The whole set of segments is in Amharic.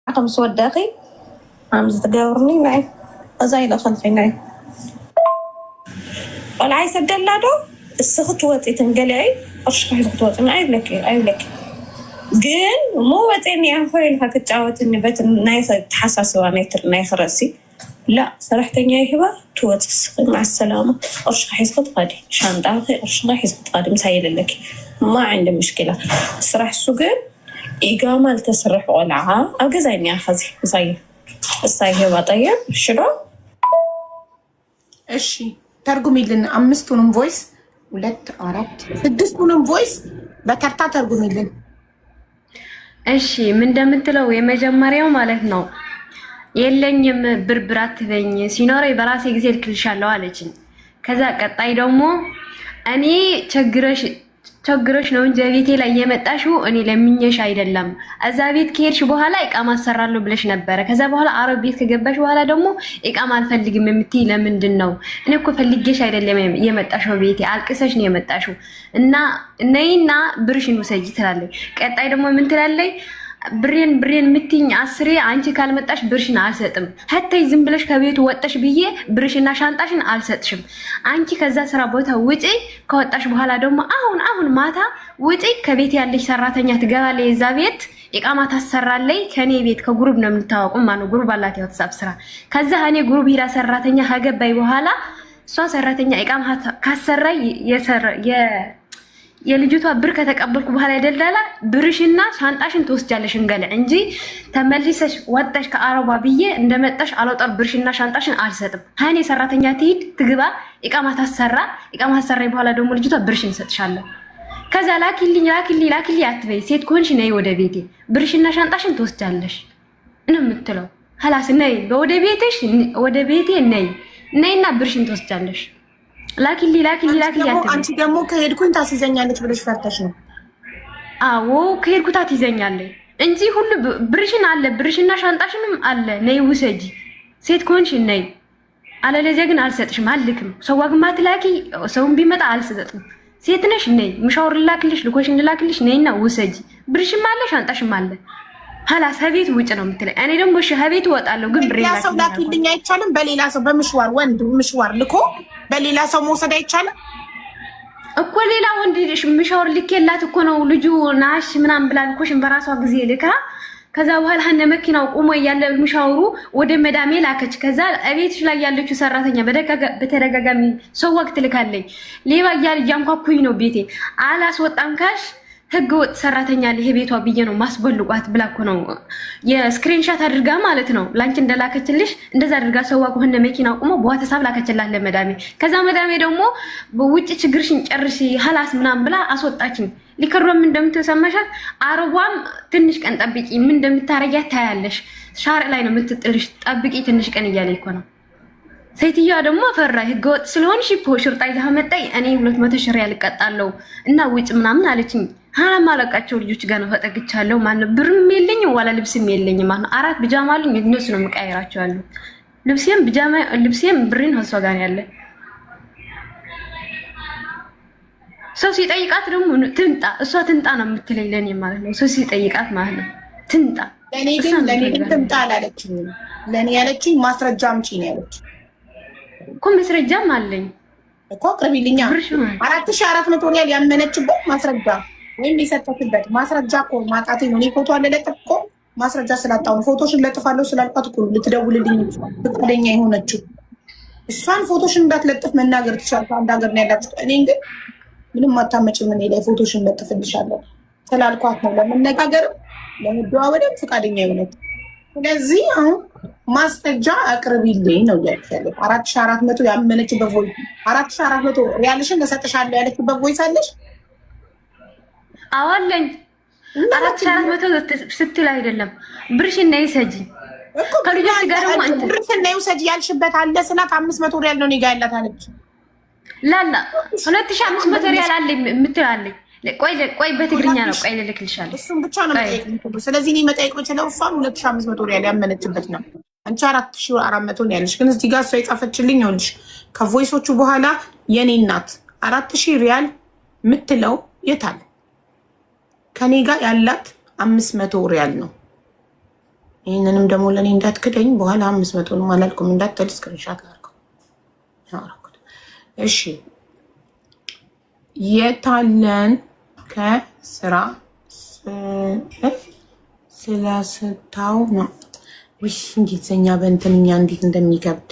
خمس وداخي عم تقورني معي زي لا خلفيني ولا عايز اقلادو السخط وطي تنقلعي اشرح الخطوات انا عيب لك ግን مو وطيني يا اخوي لها كتعاوتني بيت نايخ تحسس وانيتر نايخ راسي لا صراحتني يا هبه توت مع السلامه اشرح يسقط غادي شانطاخي اشرح يسقط غادي مسهل لك ما عندي مشكله الصراحه السوقين إقامة التسرح والعها أو جزاين يا خزي زي الصايغة طيب شنو؟ إيشي ترجمي لنا أمستونم فويس ولات عرفت سدستونم فويس بكرتا ترجمي لنا إيشي من دام تلو የመጀመሪያው ማለት ነው የለኝም ብርብራት በኝ ሲኖረኝ በራሴ ጊዜ ልክልሻለሁ አለችኝ። ከዛ ቀጣይ ደግሞ እኔ ቸግረሽ ነው እንጂ ቤቴ ላይ የመጣሽው እኔ ለምኜሽ አይደለም። እዛ ቤት ከሄድሽ በኋላ ኢቃማ አሰራለሁ ብለሽ ነበረ። ከዛ በኋላ አረብ ቤት ከገባሽ በኋላ ደግሞ ኢቃማ አልፈልግም የምትይ ለምንድን ነው? እኔ እኮ ፈልጌሽ አይደለም የመጣሽው ቤቴ አልቅሰሽ ነው የመጣሽው እና ነይና ብርሽን ውሰጂ ትላለች። ቀጣይ ደግሞ ምን ትላለች? ብሬን ምትኝ አስሬ አንቺ ካልመጣሽ ብርሽን አልሰጥም። ሀተይ ዝም ብለሽ ከቤቱ ወጣሽ ብዬ ብርሽና ሻንጣሽን አልሰጥሽም። አንቺ ከዛ ስራ ቦታ ውጪ። ከወጣሽ በኋላ ደግሞ አሁን ማታ ውጪ። ከቤት ያለሽ ሰራተኛ ትገባለች እዛ ቤት ኢቃማ ታሰራለች። ከኔ ቤት ከግሩፕ ነው የምንታወቁ ማለት ግሩፕ አላት ያወጣብ ስራ። ከዛ እኔ ግሩፕ ሂራ ሰራተኛ ከገባይ በኋላ እሷ ሰራተኛ ኢቃማ ካሰራይ የልጅቷ ብር ከተቀበልኩ በኋላ አይደላላ ብርሽና ሻንጣሽን ትወስጃለሽ እንገለ እንጂ ተመልሰሽ ወጣሽ ከአረባ ብዬ እንደመጣሽ አልወጣም። ብርሽና ሻንጣሽን አልሰጥም። ሃኔ ሰራተኛ ትሂድ ትግባ ኢቃማ ታሰራ በኋላ ደግሞ ልጅቷ ብርሽን ሰጥሻለሁ። ከዛ ላኪልኝ አትበይ። ሴት ኮንሽ ነይ ወደ ቤቴ ብርሽና ሻንጣሽን ትወስጃለሽ ነው የምትለው። ሀላስ ነይ ወደ ቤቴ ነይና ብርሽን ትወስጃለሽ። ላኪሊ አንቺ ደግሞ ከሄድኩኝ ታስይዘኛለች ብለሽ ፈርተሽ ነው? አዎ ከሄድኩ ታስይዘኛለች እንጂ ሁሉ ብርሽን አለ ብርሽና ሻንጣሽንም አለ። ነይ ውሰጂ። ሴት ኮንሽ ነይ፣ አለለዚያ ግን አልሰጥሽም፣ አልክም። ሰዋግማ ትላኪ ሰውን ቢመጣ አልሰጥም። ሴት ነሽ ነይ፣ ምሻወር ላክልሽ፣ ልኮሽን ላክልሽ፣ ነይና ውሰጂ። ብርሽም አለ ሻንጣሽም አለ። ሀላስ ከቤት ውጭ ነው የምትለኝ። እኔ ደግሞ እሺ ከቤት እወጣለሁ፣ ግን ብሬ ሰው ላኪልኝ አይቻልም? በሌላ ሰው በምሽዋር ወንድ ምሽዋር ልኮ በሌላ ሰው መውሰድ አይቻልም እኮ? ሌላ ወንድ ምሻወር ልኬላት እኮ ነው ልጁ ናሽ ምናምን ብላ ልኮሽን በራሷ ጊዜ ልካ ከዛ በኋላ ሀነ መኪናው ቆሞ እያለ ምሻወሩ ወደ መዳሜ ላከች። ከዛ እቤትሽ ላይ ያለችው ሰራተኛ በተደጋጋሚ ሰው ወቅት ልካለኝ ሌባ እያለ እያንኳኩኝ ነው ቤቴ አላስወጣም ካልሽ ህግ ወጥ ሰራተኛ ይሄ ቤቷ ብዬ ነው ማስበልቋት ብላ እኮ ነው የስክሪንሻት አድርጋ ማለት ነው ላንቺ እንደላከችልሽ እንደዛ አድርጋ ሰዋ ከሆነ መኪና ቆሞ በዋትስአፕ ላከችላት ለመዳሜ። ከዛ መዳሜ ደግሞ በውጭ ችግርሽን ጨርሺ ሀላስ ምናምን ብላ አስወጣችኝ። ሊከሮም እንደምትሰማሻት አረቧም ትንሽ ቀን ጠብቂ ምን እንደምታረጊያት ታያለሽ፣ ሻርዕ ላይ ነው የምትጥልሽ፣ ጠብቂ ትንሽ ቀን እያለኝ እኮ ነው። ሴትዮዋ ደግሞ ፈራ ህገወጥ ስለሆንሽ ሽርጣ ይዛ መጣይ እኔ 200 ሺህ ሪያል እቀጣለሁ እና ውጭ ምናምን አለችኝ። ሀና ማለቃቸው ልጆች ጋር ነው ፈጠግቻለሁ ማለት ብርም የለኝም ዋላ ልብስም የለኝም ማለት 4 ቢጃማ አሉኝ። እነሱ ነው የምቀያየራቸው ያሉ ልብሴም ብሬን ሆሷ ጋር ያለ ሰው ሲጠይቃት ደግሞ እሷ ትንጣ ነው የምትለኝ ለኔ ማለት ነው። ሰው ሲጠይቃት ማለት ነው ትንጣ። ለኔ ግን ትንጣ አላለችኝ። ለኔ ያለችኝ ማስረጃ አምጪ ነው ያለች እኮ። ማስረጃም አለኝ እኮ አቅርቢልኛ። 4400 ሪያል ያመነችበት ማስረጃ ወይም የሰጠችበት ማስረጃ እኮ ማጣቴ ነው። እኔ ፎቶ አለለጥፍ እኮ ማስረጃ ስላጣሁ ነው። ፎቶሽን ለጥፋለሁ ስላልኳት እኮ ልትደውልልኝ ፈቃደኛ የሆነችው እሷን ፎቶሽን እንዳትለጥፍ መናገር ትችላለች። አንድ ሀገር ነው ያላችሁት። እኔን ግን ምንም አታመጭም እኔ ላይ ፎቶሽን ለጥፍልሻለሁ ስላልኳት ነው ለመነጋገርም ለመደዋወልም ፈቃደኛ የሆነችው። ስለዚህ አሁን ማስረጃ አቅርቢልኝ ነው ያልኩት። 4400 ያመነችበት ቮይስ 4400 ሪያልሽን እሰጥሻለሁ ያለችበት ቮይስ አለሽ? አዋለኝ 4400 ስትል አይደለም ብርሽን ነይ ሰጂ ከልጆች ጋር ማለት ብርሽን ነይ ሰጂ ያልሽበት አለ ስላት 500 ሪያል ነው እኔ ጋር ያላት አለች። ላላ 2500 ሪያል አለ የምትላለኝ። ቆይ በትግርኛ ነው ቆይ ልልክልሻለሁ። እሱም ብቻ ነው መጠየቅ። ስለዚህ እኔ መጠየቅ ብችለው እሷን 2500 ሪያል ያመነችበት ነው። አንቺ 4400 ነው ያለሽ። ግን እዚህ ጋር እሷ የጻፈችልኝ ይኸውልሽ ከቮይሶቹ በኋላ የኔ እናት 4000 ሪያል የምትለው የታል? ከኔ ጋር ያላት 500 ሪያል ነው። ይህንንም ደግሞ ለእኔ እንዳትክደኝ በኋላ 500 ነው አላልኩም እንዳትል ስክሪንሻት አድርገው። እሺ የታለን ከስራ ስላስታው ነው ውይ እንግሊዝኛ በእንትንኛ እንዴት እንደሚከብድ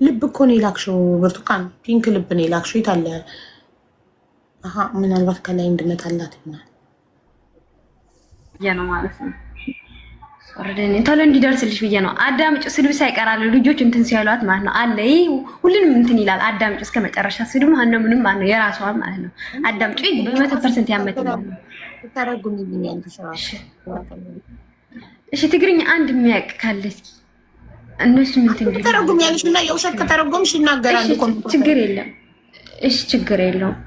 ልብ እኮ ነው የላክሽው ብርቱካን ፒንክ ልብ ነው የላክሽው የታለ ምናልባት ከላይ እንድመጣላት ይሆናል ነው ማለት ነው ወረደኝ ቶሎ እንዲደርስልሽ ብዬ ነው አዳምጪ ስድብ ሳይቀራል ልጆች እንትን ሲያሏት ማለት ነው አለ ሁሉንም እንትን ይላል አዳምጪ እስከ መጨረሻ ስድብ ማለት ነው ምንም ማለት ነው የራሷን ማለት ነው አዳምጪ በ100% ያመጣል ተረጉሚልኛል እሺ ትግርኛ አንድ የሚያውቅ ካለች እነሱ ምን ተረጉሚያለሽ እና የውሸት ከተረጎምሽ ይናገራሉ ችግር የለም እሺ ችግር የለውም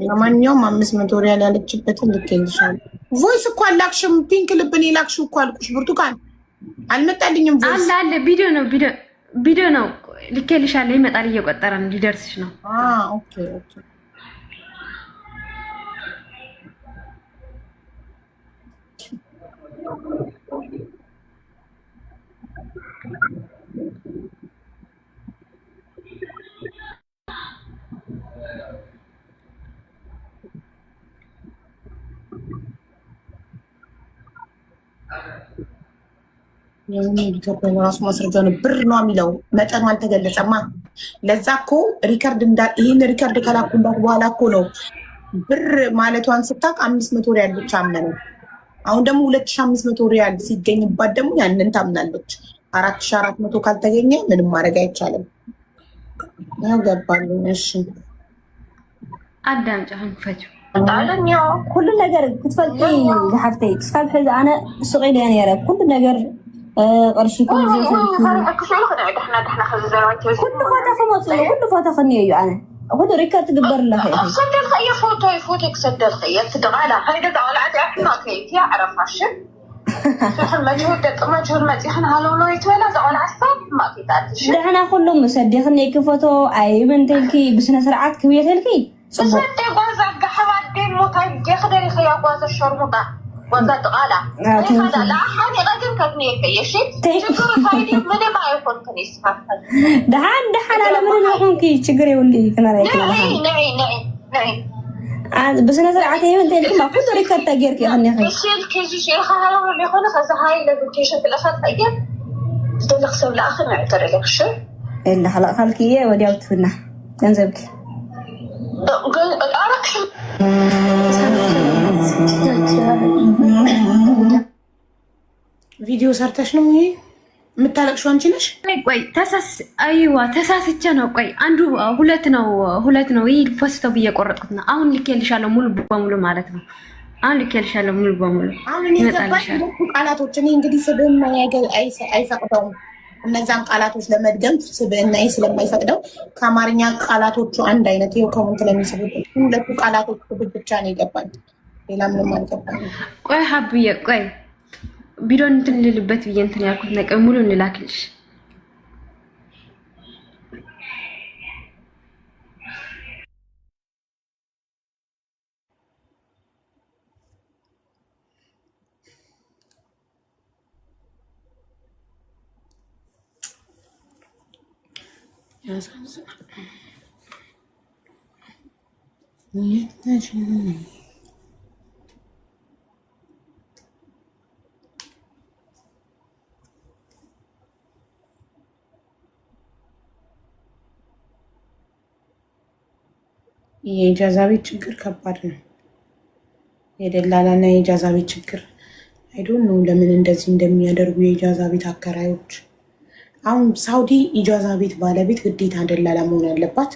ለማንኛውም 500 ሪያል ያለችበትን ልኬልሻለሁ። ቮይስ እኮ አላክሽም። ፒንክ ልብን የላክሽው እኮ አልኩሽ ብርቱካን አልመጣልኝም። ቮይስ አለ ቪዲዮ ነው ልኬልሻለሁ። ይመጣል እየቆጠረ ነው ሊደርስሽ ነው። ኦኬ ራሱ ማስረጃ ነው። ብር ነው የሚለው መጠኑ አልተገለጸማ። ለዛ እኮ ሪከርድ ይህን ሪከርድ ከላኩላት በኋላ እኮ ነው ብር ማለቷን ስታቅ 500 ሪያል ብቻ አመነ። አሁን ደግሞ 2500 ሪያል ሲገኝባት ደግሞ ያንን ታምናለች። 4400 ካልተገኘ ምንም ማድረግ አይቻልም። ያው ገባሉ። እሺ አዳምጪ አሁን ፈጅው كل ነገር ክትፈልጪ ዝሓፍተይ ክሳብ ሕዚ ኣነ ሱቅ ኢለ ነይረ ኩሉ ነገር ቅርሺ ኩሉ ፎቶ ክመፅኡ ኩሉ ፎቶ ክኒኦ እዩ ኣነ ኩሉ ሪከርድ ትግበር ኣለኸ ሰደልከ እየ ፎቶ ክሰደልከ እየ ትድቃላ ሃይደ ዳዕላዕቲ ኣሕና ከይቲ ዓረፋሽ መጅሁድ ደቂ መጅሁድ መፂኽን ሃለውሎ ይትበላ ዘቆልዓ ስታት ማእኪታትሽ ድሕና ኩሎም ሰዲኽኒኪ ፎቶ ኣይምንተልኪ ብስነ ስርዓት ክብየተልኪ ሰደ ጓዛ ጋሕባት ሞታይ ገኽደሪ ኸያ ጓዛ ሸርሙጣ ጓዛ ጥቃላ ላሓን ቀድም ከግኒየከ የሺ ችግሩ ታይዲ ምንም ኣይኮንክን ይስፋፈል ድሓን ኣለምን ይኹንኪ ችግር የብሉ ክናረይክና بسنا زرعت يوم تاني ما كنت ركبت أجرك يا خني خي. الشيء كيجي شيء خلاص اللي يخونه خلاص هاي لابلكيشن في الأخر أجر. تدل خسر الآخر معتر لك شو؟ إلا خلاص خلكيه ودي أوتفنا ننزلك. أراك شو؟ فيديو صارت شنو هي؟ متعلق شو አንቺ ነሽ? ቆይ ተሳስቼ ነው። ቆይ አንዱ ሁለት ነው ይሄ ፖስቶ እየቆረጥኩት ነው። አሁን ልኬልሻለሁ ሙሉ በሙሉ ማለት ነው። አሁን ልኬልሻለሁ ሙሉ በሙሉ አሁን ይገባል። ቃላቶች እኔ እንግዲህ ስብዕና አይፈቅደውም። እነዛን ቃላቶች ለመድገም ስብዕና ስለማይፈቅደው ከአማርኛ ቃላቶቹ አንድ አይነት ይኸው ኮመንት ለሚሰሩት ሁለቱ ቃላቶች ብቻ ነው ይገባል። ሌላ ምንም አልገባም። ቆይ ሀብዬ ቆይ ቢዶን እንትን ልልበት ብዬ እንትን ያልኩት ነገር ሙሉ እንላክልሽ። የኢጃዛ ቤት ችግር ከባድ ነው። የደላላና የኢጃዛ ቤት ችግር አይዶን ነው ለምን እንደዚህ እንደሚያደርጉ የኢጃዛ ቤት አከራዮች። አሁን ሳውዲ ኢጃዛ ቤት ባለቤት ግዴታ ደላላ መሆን ያለባት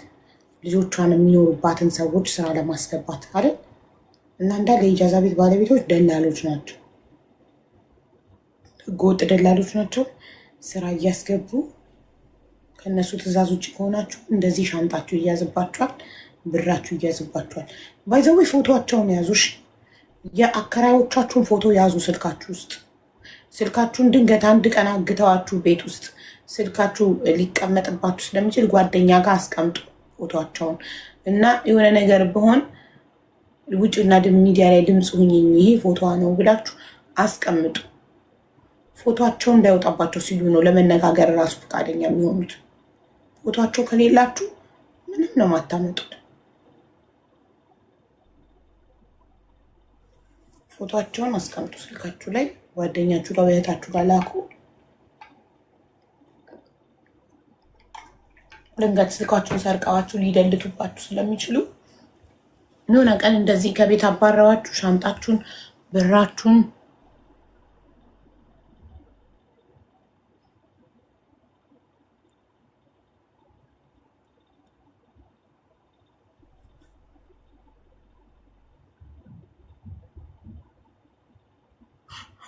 ልጆቿን የሚኖሩባትን ሰዎች ስራ ለማስገባት አይደል? እና እንዳለ የኢጃዛ ቤት ባለቤቶች ደላሎች ናቸው፣ ህገወጥ ደላሎች ናቸው። ስራ እያስገቡ ከነሱ ትዕዛዝ ውጭ ከሆናችሁ እንደዚህ ሻንጣችሁ እያዝባችኋል፣ ብራችሁ እያዝባችኋል። ባይዘዌ ፎቶቸውን ያዙሽ፣ የአከራዮቻችሁን ፎቶ ያዙ ስልካችሁ ውስጥ። ስልካችሁን ድንገት አንድ ቀን አግተዋችሁ ቤት ውስጥ ስልካችሁ ሊቀመጥባችሁ ስለሚችል ጓደኛ ጋር አስቀምጡ ፎቶቸውን እና የሆነ ነገር በሆን ውጭና ሚዲያ ላይ ድምፅ ሁኝኝ ይሄ ፎቶዋ ነው ብላችሁ አስቀምጡ። ፎቶቸው እንዳይወጣባቸው ሲሉ ነው ለመነጋገር ራሱ ፈቃደኛ የሚሆኑት። ፎቶቸው ከሌላችሁ ምንም ነው ማታመጡት። ፎቶቸውን አስቀምጡ ስልካችሁ ላይ፣ ጓደኛችሁ ጋር እህታችሁ ጋር ላኩ። ድንገት ስልካችሁን ሰርቀዋችሁ ሊደልቱባችሁ ስለሚችሉ የሆነ ቀን እንደዚህ ከቤት አባረዋችሁ ሻንጣችሁን ብራችሁን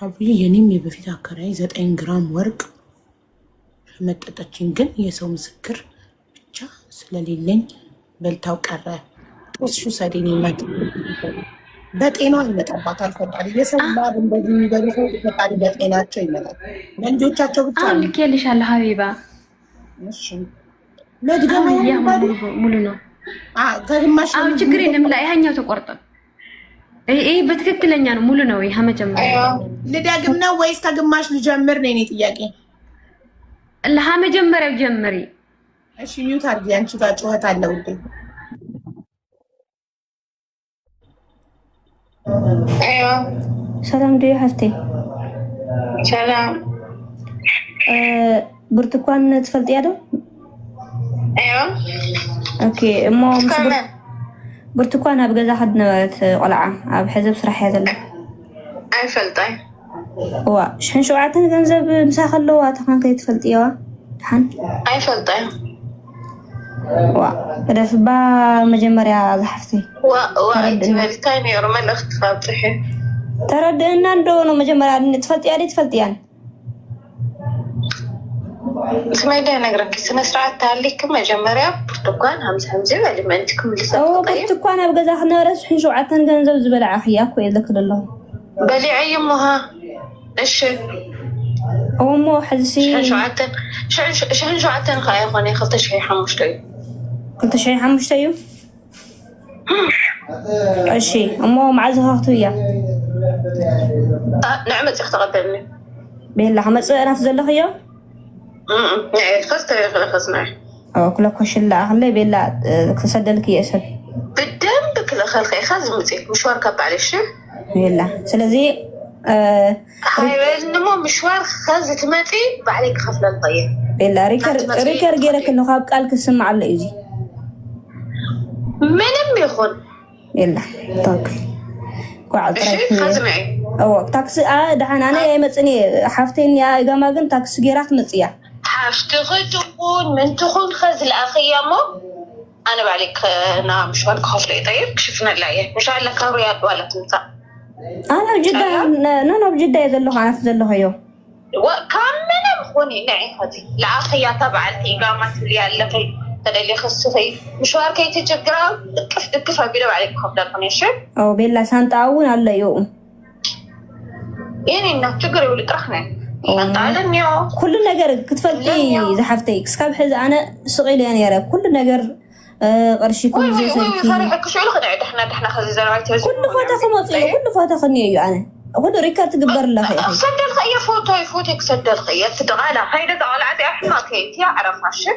አብይ የኔም የበፊት አከራይ 9 ግራም ወርቅ ሸመጠጠችኝ፣ ግን የሰው ምስክር ብቻ ስለሌለኝ በልታው ቀረ። እሱ ሰዴን ይመጥ በጤና ይመጣባታል። ፈጣሪ የሰው ላብ እንደዚህ የሚበሉ ፈጣሪ በጤናቸው ይመጣል። ለልጆቻቸው ብቻ አሁን ልኬልሻለሁ ሀቢባ። እሺ ለድገማ ሙሉ ነው። ከግማሽ ችግር የለም። ላይ ያኛው ተቆርጠ ይሄ በትክክለኛ ነው። ሙሉ ነው። ይሄ መጀመሪያ ልደግም ነው ወይስ ከግማሽ ልጀምር ነው? እኔ ጥያቄ መጀመሪያው ጀምሪ። እሺ ሚውት አድርጊ። አንቺ ጋር ጩኸት አለ ውዴ። ሰላም ዲዩ ሀፍቴ። ሰላም ብርቱካን ትፈልጥያ ዶ? ኦኬ እሞ ብርቱካን ኣብ ገዛ ሓድ ነበረት ቆልዓ ኣብ ሕዘብ ስራሕ እያ ዘላ። ኣይፈልጣይ ዋ 7 ገንዘብ ምሳኺ ኣለዋ ተኻን ከይትፈልጥየዋ ድሓን ኣይፈልጣይ ዋ ደፍባ መጀመርያ ዝሓፍቲ መልታይ ነይሩ መልእኽቲ ካብፅሒ ተረድእና እንዶ ነው መጀመርያ ትፈልጥያ ዲ ትፈልጥያን ስማይዳ ነግረኪ ስነ ስርዓት ታሊክ መጀመርያ ብርቱካን 50 በሊመንት ክምልሰው ብርቱካን ኣብ ገዛ ክነበረት 7 ገንዘብ ዝበልዓ ኽያ እኮ የዘክር ኣለሁ በሊዐይ እሞሃ እሺ እሞ ሕዚ 7 ከዓ ይኾነ 2005 እዩ 2005 እዩ እሺ እሞ መዓዝ ኸኽቱ እያ ንዕመፅ ክተቐበልኒ ቤላ ክመፅእ ናት ዘለኽዮ كلكوش لا خلي بيلا كسدلك ياسر بالدم بكل خلق خازم مشوار كبع على الشيء بيلا سلازي هاي نمو مشوار خاز تماتي بعدك خفل الطيب بيلا ريكر غيرك انه خاب قالك السمع على ايجي من يخون بيلا طاق قاعد خازم معي او تاكسي دحنا انا يا مصني حفتين يا جماعه تاكسي غيرات مصيا حفتخون من تخون خزل اخيامو انا بعليك نعم مشوار كحفلي طيب كشفنا اللايه مش على كاريات ولا تنسى انا بجده انا بجده يزلو انا تزلو هيو وكم من مخوني نعي هذه الاخيه تبع الاقامه اللي علقي تدلي خصفي مشوار كي تجقرا دقف بيدو عليك خفله قنيشه او بيلا سانتاون على يوم يعني انك تقري ولي طرحنا كل ነገር ክትፈልጢ ዝሓፍተ ክስካብ ሕዚ ኣነ ስቂል እያ ነይረ ኩሉ ነገር ቅርሺ ኩሉ ዘሰልኪ دحنا خزي زرعت كل فوتو خمصي كل فوتو خني እዩ ኣነ كل ريكارد تقبر لها يا اخي سدل خي فوتك سدل خي تدغالا هيدا طالعت احماك يا عرف عشان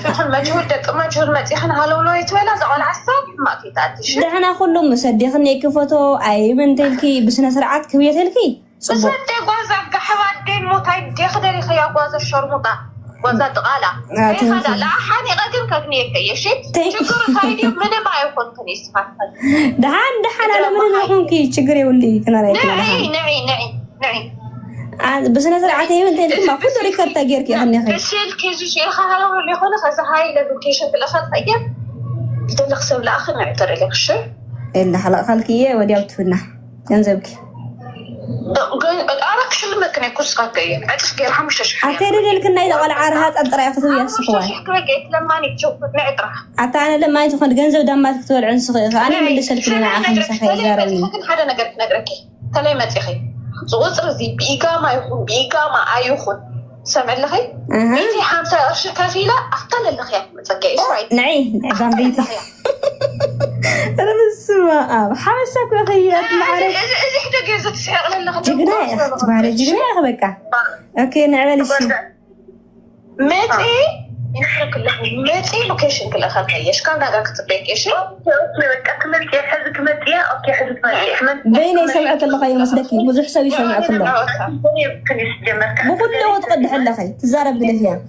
شوف المجهود مجهود ما تيخنا هلو لو يتولا زغال عصب ما كيتاتش دحنا كلهم مصدقني كفوتو اي بنتلكي بسنه سرعات كويتلكي صدق غازا كحوادين موتاي دخدري خيا غازا الشرمطه غازا طقالا هذا لا حاني قدم كغني كيشي شكر هايدي من ما يكون كنيس فاتل دحان على من يكونكي شكر يولي كنا نعي بسنه سرعات هي بنتلكي ما كل ريكارد تاجيركي خلني خي بسيل كيزو شي خالو اللي خلص هذا هاي لوكيشن في الاخر طيب بدل خسب الاخر نعتر لك شو الا حلقه خلكيه وديابتنا جنزبكي أراك شو المكنة كوسكا كي عتش غير حمش شحيح أتاري لك إنه إذا ولا عارها أنطري أخذ ويا السخوان حكوا جيت لما نتشوف نعطرح حتى أنا لما يدخل جنزة ودم تكتول عن صغير أنا من اللي سلكني على خمسة خير زارني ممكن حدا نقرأكي كلمات يا أخي صوت رزي بيجا ما يخون بيجا ما أيخون سمع لخي بيتي 5 قرش كفيله اختل لخي متفقعي شوي نعي نعم بيتي انا بالسما حمسك يا اخي اذا حدا جايزه تسعر لخي جقنا تبارك جقنا بقى اوكي نعمل شيء متي يخرك له متي لوكيشن كل اخر ايش كان داك تبيك ايش كملت يا حزك متي اوكي حزك متي بين يسمعك الله خير مسدكي مزح سوي سمعك الله بكل وقت قد حل خي تزارب قد فيها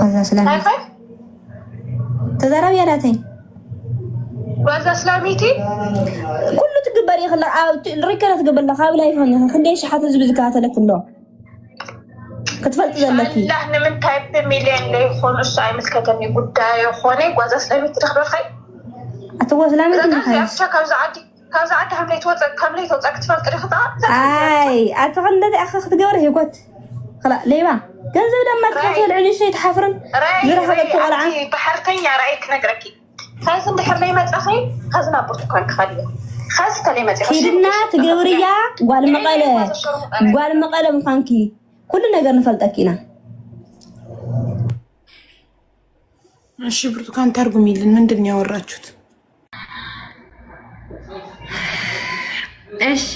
ها سلامي تزارب يا راتي وازا سلاميتي كله تقبل يا خلا الركله تقبل لك هاولا يفهم خليش حتى زبزكات لك كله كتفلت زلكي لا احنا من تايب مليون اللي يخون الشاي مسكتني قداي يخوني وازا سلاميتي تخبر خي اتوا سلامتي كذا كذا عاد حملت واتساب حملت واتساب تفلت ريخطا اي اتغندت اخ تقبر هي قلت خلا ليبا ገንዘብ لما تخاطر على شيء تحفرن زرها بالطلعه بحرتين يا رايك نقركي خاص بحر لي مصخي خزنا برتقال خاليه خاص تلي مصخي ሂድና ትገብርያ ጓል መቀለ ምዃንኪ ኩሉ ነገር ንፈልጠኪና እሺ ብርቱካን ተርጉሚልን ምንድን ነው ያወራችሁት እሺ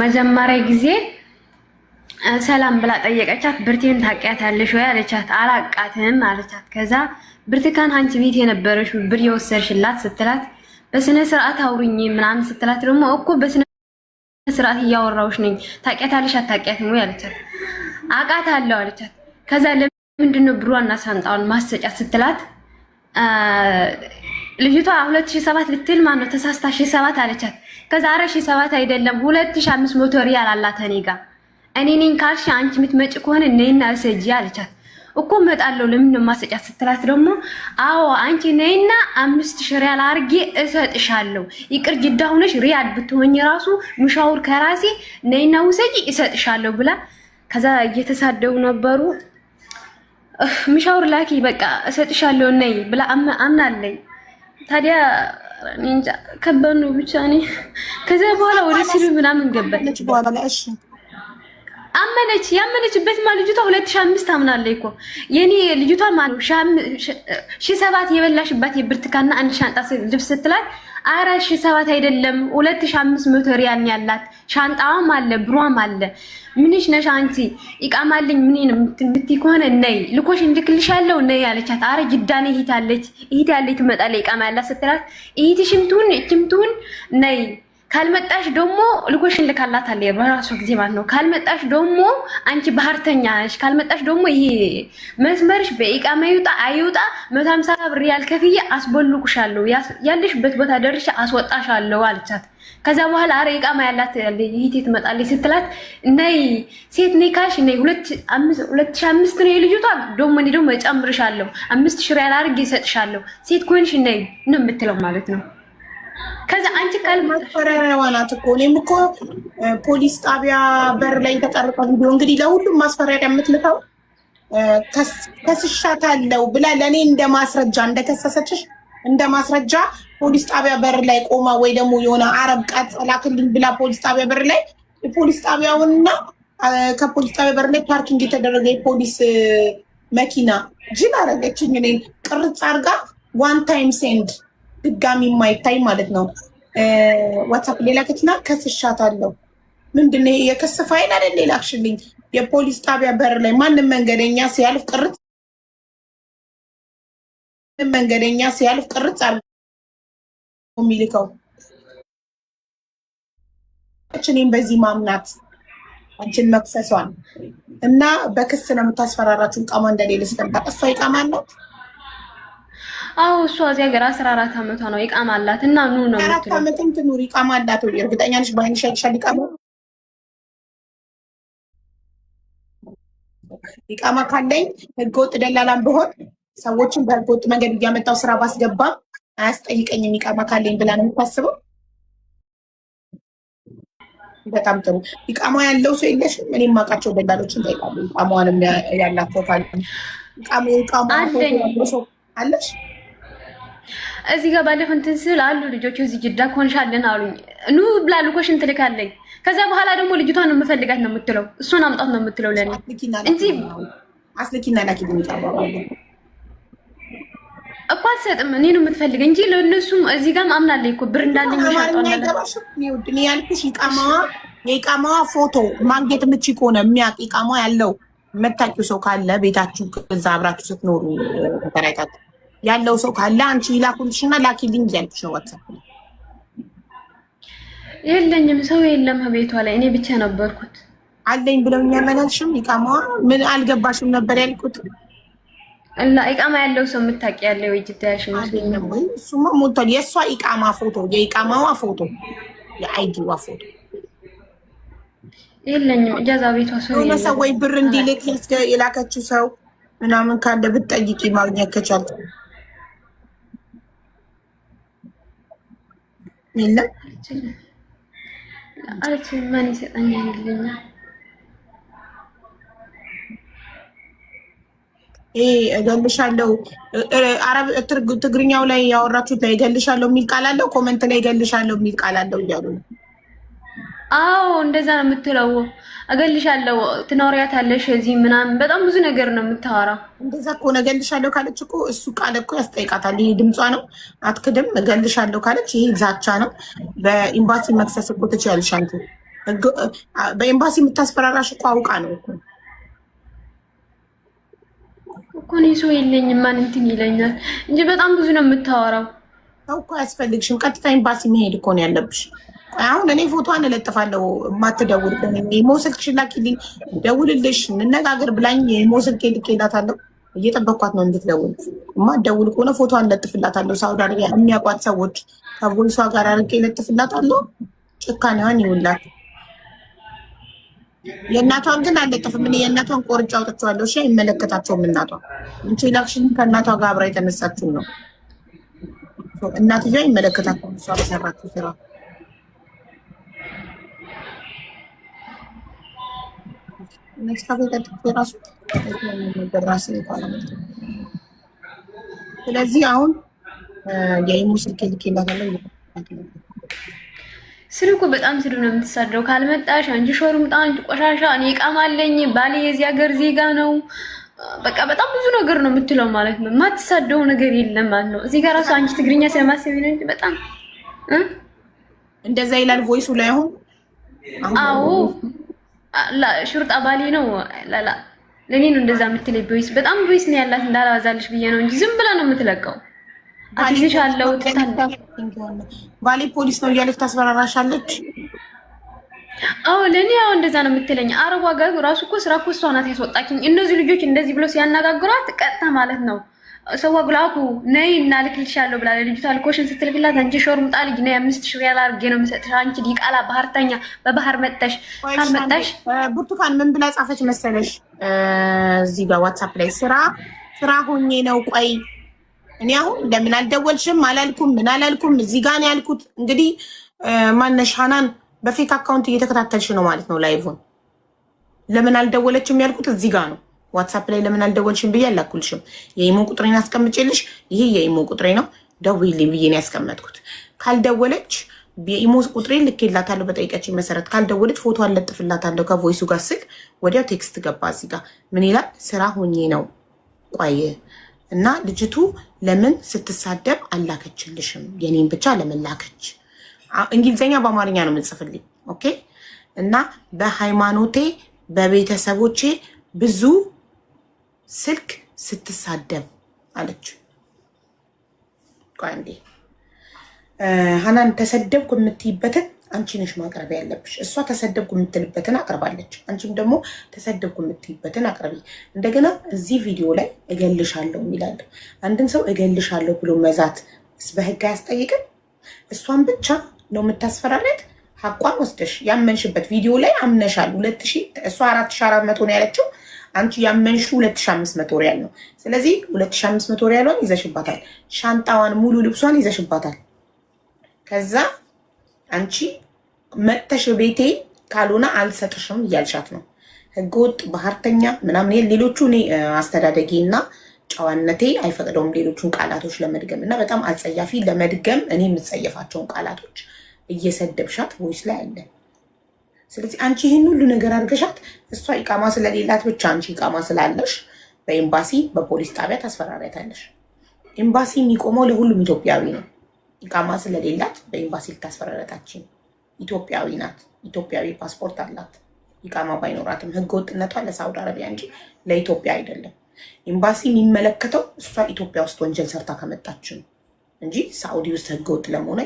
መጀመሪያ ጊዜ ሰላም ብላ ጠየቀቻት ብርቴን ታውቂያታለሽ ወይ አለቻት አላቃትም አለቻት ከዛ ብርቱካን አንቺ ቤት የነበረሽ ብር የወሰድሽላት ስትላት በስነ ስርዓት አውሪኝ ምናምን ስትላት ደግሞ እኮ በስነ ስርዓት እያወራሁሽ ነኝ ታውቂያታለሽ አታውቂያትም ወይ አለቻት አውቃታለሁ አለቻት ከዛ ለምንድነው ብሯና ሳንጣውን ማሰጫት ስትላት ልጅቷ 2007 ልትል ማን ነው ተሳስታ 2007 አለቻት ከዛ 2007 አይደለም 2500 ሪያል አላት እኔ ጋር እኔ ነኝ ካልሽ አንቺ የምትመጪ ከሆነ ነይና እሰጂ አለቻት እኮ መጣለው ለምን ነው ማሰጫት ስትላት ደግሞ አዎ አንቺ ነይና 5000 ሪያል አርጌ እሰጥሻለሁ ይቅር ጅዳ ሆነሽ ሪያድ ብትሆኚ ራሱ ሙሻውር ከራሴ ነይና ውሰጂ እሰጥሻለሁ ብላ ከዛ እየተሳደው ነበሩ ሙሻውር ላኪ በቃ እሰጥሻለሁ ነይ ብላ አምናለኝ ታዲያ እንጃ ከበኑ ብቻ ነኝ ከዛ በኋላ ወደ ሲሉ ምናምን ገባች በኋላ እሺ አመነች ያመነችበት ልጅቷ 2005 አምናለች እኮ የኔ ልጅቷ ማለት 2007 የበላሽባት የብርቱካንና አንድ ሻንጣ ልብስ ስትላት 4007 አይደለም 2500 ሪያል ያላት ሻንጣዋም አለ ብሯም አለ ምንሽ ነሽ አንቺ ይቃማልኝ ምን ምትይኮነ ነይ ልኮሽ እንድክልሻለሁ ነይ ያለቻት አረ ጅዳኔ ይታለች ትመጣለች ይቃማ ያላት ስትላት ይትሽምቱን እችምቱን ነይ ካልመጣሽ ደግሞ ልኮሽን ልካላት አለ በራሱ ጊዜ ማለት ነው ካልመጣሽ ደግሞ አንቺ ባህርተኛ ነሽ ካልመጣሽ ደግሞ ይሄ መስመርሽ በኢቃማ ይውጣ አይውጣ 150 ብር ሪያል ከፍዬ አስበልኩሻለሁ ያለሽበት ቦታ ደርሼ አስወጣሻለሁ አለቻት ከዛ በኋላ አረ ኢቃማ ያላት ይሄ ትመጣለች ስትላት ነይ ሴት ነይ ካልሽ ነይ 2005 ነው ልጅቷ ደግሞ እጨምርሻለሁ 5000 ሪያል አርጌ እሰጥሻለሁ ሴት ኮንሽ ነይ ነው የምትለው ማለት ነው ከዛ አንቺ ማስፈራሪያዋ ናት እኮ እኔም እኮ ፖሊስ ጣቢያ በር ላይ የተቀረጸ ቪዲዮ እንግዲህ ለሁሉም ማስፈራሪያ የምትልከው ከስሻታለሁ ብላ ለእኔ እንደማስረጃ እንደከሰሰችሽ እንደማስረጃ ፖሊስ ጣቢያ በር ላይ ቆማ ወይ ደግሞ የሆነ አረብ ቃት ላክልኝ ብላ ፖሊስ ጣቢያ በር ላይ የፖሊስ ጣቢያውንና ከፖሊስ ጣቢያ በር ላይ ፓርኪንግ የተደረገ የፖሊስ መኪና ጅል አረገችኝ እኔን ቅርጽ አርጋ ዋን ታይም ሴንድ ድጋሚ የማይታይ ማለት ነው ዋትስአፕ ሌላ ከትና ከስሻታለሁ ምንድነው የክስ ፋይል አይደል ላክሽልኝ የፖሊስ ጣቢያ በር ላይ ማንም መንገደኛ ሲያልፍ ቅርጽ አለ የሚልከው እኔም በዚህ ማምናት አንቺን መክሰሷን እና በክስ ነው የምታስፈራራችሁ ቃማ እንደሌለ ስለምታ እሷ ይቃማ አላት አው እሷ እዚህ ሀገር 14 አመቷ ነው ይቃማ አላት እና ኑ ነው የምትለው 14 አመትም ትኑር ይቃማ አላት ወይ እርግጠኛ ነሽ ባይንሽ አይሻል ይቃማ ካለኝ ህገወጥ ደላላም ብሆን ሰዎችን በህገወጥ መንገድ እያመጣው ስራ ባስገባ አያስጠይቀኝም ይቃማ ካለኝ ብላ ነው የምታስበው በጣም ጥሩ ይቃማ ያለው ሰው የለሽም እኔ የማውቃቸው ደላሎችን ጠይቃለሁ ይቃማዋንም ያላቸው ካለ ይቃማ ያለው ሰው አለሽ እዚህ ጋር ባለፈው እንትን ስል አሉ ልጆች እዚህ ጅዳ ኮንሻለን አሉኝ ኑ ብላ ልኮሽን ትልካለኝ ከዛ በኋላ ደግሞ ልጅቷን ነው የምፈልጋት ነው የምትለው፣ እሱን አምጣት ነው የምትለው ለኔ እንጂ አስልኪና ላኪ እኮ አትሰጥም። እኔ ነው የምትፈልገኝ እንጂ ለእነሱም እዚህ ጋር አምናለሁ እኮ ብር እንዳለኝ ያልኩሽ የኢቃማዋ ፎቶ ማግኘት የምትችይ ከሆነ የሚያውቅ ኢቃማ ያለው የምታውቂው ሰው ካለ ቤታችሁ እዛ አብራችሁ ስትኖሩ ተከራይታችሁ ያለው ሰው ካለ አንቺ ይላኩልሽና ላኪልኝ እያልኩሽ ነው። ዋትሳፕ የለኝም፣ ሰው የለም ቤቷ ላይ እኔ ብቻ ነበርኩት። አለኝ ብለውኛል አላልሽም? ኢቃማዋ ምን አልገባሽም ነበር ያልኩት። እና ኢቃማ ያለው ሰው የምታውቂ ያለው ይጅታሽ ነው ወይ? እሱማ ሞልቷል። የእሷ ኢቃማ ፎቶ፣ የኢቃማዋ ፎቶ፣ የአይዲዋ ፎቶ የለኝም። እጃዛ ቤቷ ሰው የሆነ ሰው ወይ ብር እንዲልክ የላከችው ሰው ምናምን ካለ ብትጠይቂ ማግኘት ከቻልኩ የለም አለች። ማን ይሰጠኛል? የለኝም። እገልሻለሁ አረብ ትግርኛው ላይ ያወራችሁት ላይ እገልሻለሁ የሚል ቃል አለው። ኮመንት ላይ እገልሻለሁ የሚል ቃል አለው እያሉ ነው። አዎ እንደዛ ነው የምትለው። እገልሻለሁ ትኖሪያታለሽ እዚህ ምናምን በጣም ብዙ ነገር ነው የምታወራው። እንደዛ ከሆነ እገልሻለሁ ካለች እኮ እሱ ቃል እኮ ያስጠይቃታል። ይሄ ድምጿ ነው፣ አትክድም። እገልሻለሁ ካለች ይሄ ዛቻ ነው። በኤምባሲ መክሰስ እኮ ትችያለሽ አንቺ። በኤምባሲ የምታስፈራራሽ እኮ አውቃ ነው እኮ እኔ ሰው የለኝም። ማን እንትን ይለኛል እንጂ በጣም ብዙ ነው የምታወራው። ሰው እኮ አያስፈልግሽም። ቀጥታ ኤምባሲ መሄድ እኮ ነው ያለብሽ። አሁን እኔ ፎቶዋን እለጥፋለሁ። የማትደውል ሞስልክሽ ላኪልኝ፣ ደውልልሽ፣ እንነጋገር ብላኝ ሞስልክ ልኬላታለሁ። እየጠበኳት ነው እንድትደውል። የማትደውል ከሆነ ፎቶዋን እለጥፍላታለሁ። ሳውዲ አረቢያ የሚያውቋት ሰዎች ከቦይሷ ጋር አድርጌ እለጥፍላታለሁ። ጭካኔዋን ይውላት። የእናቷን ግን አልለጥፍም። እኔ የእናቷን ቆርጬ አውጥቼዋለሁ። እሺ አይመለከታቸውም። እናቷ እንቺ ላክሽን ከእናቷ ጋር አብራ የተነሳችው ነው። እናትዬ አይመለከታቸውም። እሷ በሰራችው ስራ ስለዚህ አሁን የኢሞ ስልክ ልኬላታለሁ። ስልኩ በጣም ስሉ ነው የምትሳደው። ካልመጣሽ አንቺ ሾርምጣ፣ አንቺ ቆሻሻ፣ እኔ እቃማለኝ፣ ባሌ የዚህ ሀገር ዜጋ ነው። በቃ በጣም ብዙ ነገር ነው የምትለው ማለት ነው። የማትሳደው ነገር የለም ማለት ነው። እዚህ ጋር ራሱ አንቺ ትግርኛ ስለማሰብ ነው እንጂ በጣም እንደዛ ይላል ቮይሱ ላይ አሁን። አዎ ሹርጣ ባሌ ነው ላላ ለኔ ነው እንደዛ የምትለኝ። ቮይስ በጣም ቮይስ ነው ያላት እንዳላዋዛልሽ ብዬ ነው እንጂ ዝም ብላ ነው የምትለቀው። አትይሻለው ባሌ ፖሊስ ነው እያለች ታስፈራራሻለች። አዎ ለኔ ያው እንደዛ ነው የምትለኝ። አረቧ ጋር ራሱ እኮ ስራ እኮ እሷ ናት ያስወጣችኝ። እነዚህ ልጆች እንደዚህ ብሎ ሲያነጋግሯት ቀጥታ ማለት ነው ሰው አግላኩ ነይ እና ልክልሻለሁ ብላ ልጅቷ ልኮሽን ስትልክላት አንቺ ሾርምጣ ልጅ ነይ 5000 ሪያል አድርጌ ነው የምሰጥሽ አንቺ ዲቃላ ባህርተኛ በባህር መጣሽ ካልመጣሽ። ብርቱካን ምን ብላ ጻፈች መሰለሽ እዚህ ጋር ዋትስአፕ ላይ ስራ ሆኜ ነው። ቆይ እኔ አሁን ለምን አልደወልሽም አላልኩም ምን አላልኩም እዚህ ጋር ነው ያልኩት። እንግዲህ ማነሽ ሀናን በፌክ አካውንት እየተከታተልሽ ነው ማለት ነው ላይቭን። ለምን አልደወለችም ያልኩት እዚህ ጋር ነው ዋትስአፕ ላይ ለምን አልደወልሽም ብዬ አላኩልሽም። የኢሞ ቁጥሬን አስቀምጬልሽ ይሄ የኢሞ ቁጥሬ ነው ደውይልኝ ብዬ ነው ያስቀመጥኩት። ካልደወለች የኢሞ ቁጥሬን ልኬላታለሁ በጠይቀችኝ መሰረት። ካልደወለች ፎቶ አለጥፍላታለሁ ከቮይሱ ጋር ስል ወዲያው ቴክስት ገባ እዚህ ጋር ምን ይላል? ስራ ሆኜ ነው። ቆይ እና ልጅቱ ለምን ስትሳደብ አላከችልሽም? የኔን ብቻ ለምን ላከች? እንግሊዝኛ በአማርኛ ነው የምጽፍልኝ። ኦኬ እና በሃይማኖቴ በቤተሰቦቼ ብዙ ስልክ ስትሳደብ አለች። ቆይ እንዴ ሀናን ተሰደብኩ የምትይበትን አንቺ ነሽ ማቅረብ ያለብሽ። እሷ ተሰደብኩ የምትልበትን አቅርባለች። አንቺም ደግሞ ተሰደብኩ የምትይበትን አቅርቢ። እንደገና እዚህ ቪዲዮ ላይ እገልሻለሁ ይላል። አንድን ሰው እገልሻለሁ ብሎ መዛት በህግ አያስጠይቅም። እሷን ብቻ ነው የምታስፈራረት። ሀቋን ወስደሽ ያመንሽበት ቪዲዮ ላይ አምነሻል። 2000 እሷ 4400 ነው ያለችው። አንቺ ያመንሹ 2500 ሪያል ነው። ስለዚህ 2500 ሪያሏን ይዘሽባታል። ሻንጣዋን ሙሉ ልብሷን ይዘሽባታል። ከዛ አንቺ መጥተሽ ቤቴ ካልሆነ አልሰጥሽም እያልሻት ነው። ህገወጥ ባህርተኛ ምናምን ሌሎቹ እኔ አስተዳደጌ እና ጨዋነቴ አይፈቅደውም ሌሎቹን ቃላቶች ለመድገም እና በጣም አጸያፊ ለመድገም እኔ የምጸየፋቸውን ቃላቶች እየሰደብሻት ቮይስ ላይ አለ። ስለዚህ አንቺ ይህን ሁሉ ነገር አድርገሻት እሷ ኢቃማ ስለሌላት ብቻ አንቺ ኢቃማ ስላለሽ በኤምባሲ በፖሊስ ጣቢያ ታስፈራሪያታለሽ። ኤምባሲ የሚቆመው ለሁሉም ኢትዮጵያዊ ነው። ኢቃማ ስለሌላት በኤምባሲ ልታስፈራሪያታችን። ኢትዮጵያዊ ናት። ኢትዮጵያዊ ፓስፖርት አላት። ኢቃማ ባይኖራትም ህገወጥነቷ ለሳውዲ አረቢያ እንጂ ለኢትዮጵያ አይደለም። ኤምባሲ የሚመለከተው እሷ ኢትዮጵያ ውስጥ ወንጀል ሰርታ ከመጣችን እንጂ ሳኡዲ ውስጥ ህገወጥ ለመሆነ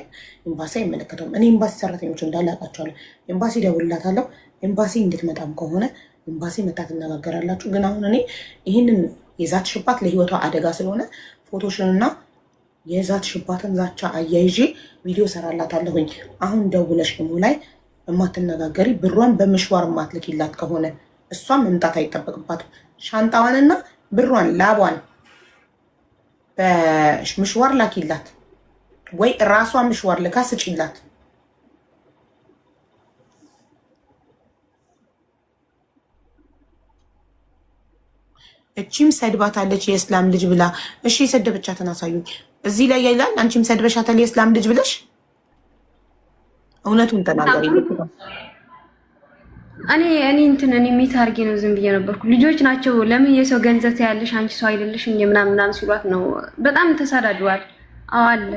ኤምባሲ አይመለከተውም። እኔ ኤምባሲ ሰራተኞች እንዳላቃቸዋለሁ። ኤምባሲ ደውልላታለሁ። ኤምባሲ እንድትመጣም ከሆነ ኤምባሲ መታ ትነጋገራላችሁ። ግን አሁን እኔ ይህንን የዛትሽባት ለህይወቷ አደጋ ስለሆነ ፎቶሽንና የዛትሽባትን ዛቻ አያይዤ ቪዲዮ ሰራላታለሁኝ። አሁን ደውለሽ ደግሞ ላይ የማትነጋገሪ ብሯን በምሽዋር የማትልኪላት ከሆነ እሷም መምጣት አይጠበቅባትም። ሻንጣዋንና ብሯን ላቧን በምሽዋር ላኪላት ወይ ራሷ ምሽዋር ልካ ስጪላት። እቺም ሰድባታለች የእስላም ልጅ ብላ። እሺ የሰደበቻትን አሳዩኝ። እዚህ ላይ ይላል አንቺም ሰድበሻታል የእስላም ልጅ ብለሽ። እውነቱን ተናገሪ። እኔ ሚት አድርጌ ነው ዝም ብዬ ነበርኩ። ልጆች ናቸው ለምን የሰው ገንዘብ ያለሽ አንቺ ሰው አይደለሽ እንደ ምናምን ሲሏት ነው በጣም ተሳዳድዋል። አዎ አለ።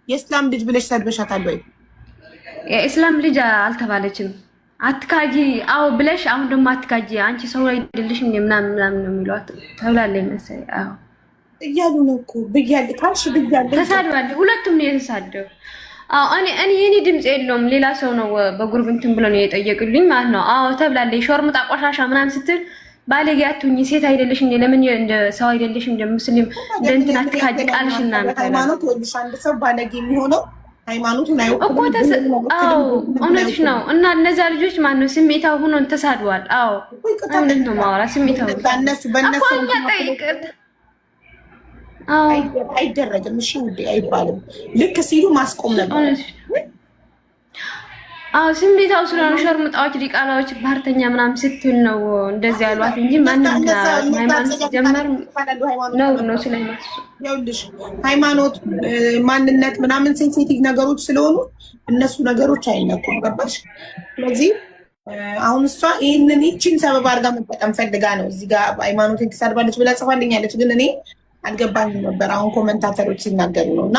የእስላም ልጅ ብለሽ ሰድበሻታል ወይ? የእስላም ልጅ አልተባለችም። አትካጂ አዎ ብለሽ አሁን ደግሞ አትካጂ አንቺ ሰው አይደለሽ እንደ ምናምን ነው የሚሏት ተብላለች መሰለኝ። አዎ እያሉ ነው እኮ ብያለሁ ካልሽ ብያለሁ። ተሳድባለ። ሁለቱም ነው የተሳደው። እኔ የኔ ድምፅ የለውም ሌላ ሰው ነው በጉርብ እንትን ብሎ ነው የጠየቁልኝ ማለት ነው። አዎ ተብላለች። ሾርምጣ ቆሻሻ ምናምን ስትል ባለጌ አትሁኝ ሴት አይደለሽ እንደ ለምን እንደ ሰው አይደለሽ እንደ ሙስሊም እንደ እንትን አትካጂ ቃልሽና ነው። ሃይማኖት ወልሽ አንድ ሰው ባለጌ የሚሆነው ሃይማኖቱን አይወክልም እኮ እውነትሽ ነው። እና እነዛ ልጆች ማነው ስሜታው ሆኖ ተሳድዋል። አዎ እውነት ነው ማውራ ስሜታው በእነሱ ጠይቅት አይደረግም። እሺ ውዴ አይባልም። ልክ ሲሉ ማስቆም ነበር። አዎ ስሜታው ስለሆነ ሸርሙጣዎች ዲቃላዎች ባህርተኛ ምናምን ስትል ነው እንደዚህ ያሏት እንጂ ማንም ሃይማኖት ጀመር ነው ስለማስ ይኸውልሽ ሃይማኖት ማንነት ምናምን ሴንሲቲቭ ነገሮች ስለሆኑ እነሱ ነገሮች አይነኩም። ገባሽ? ስለዚህ አሁን እሷ ይህንን ይችን ሰበብ አድርጋ መጠቀም ፈልጋ ነው እዚህ ጋር ሃይማኖትን ትሳድባለች ብላ ጽፋልኛለች። ግን እኔ አልገባኝም ነበር። አሁን ኮመንታተሮች ሲናገሩ ነው እና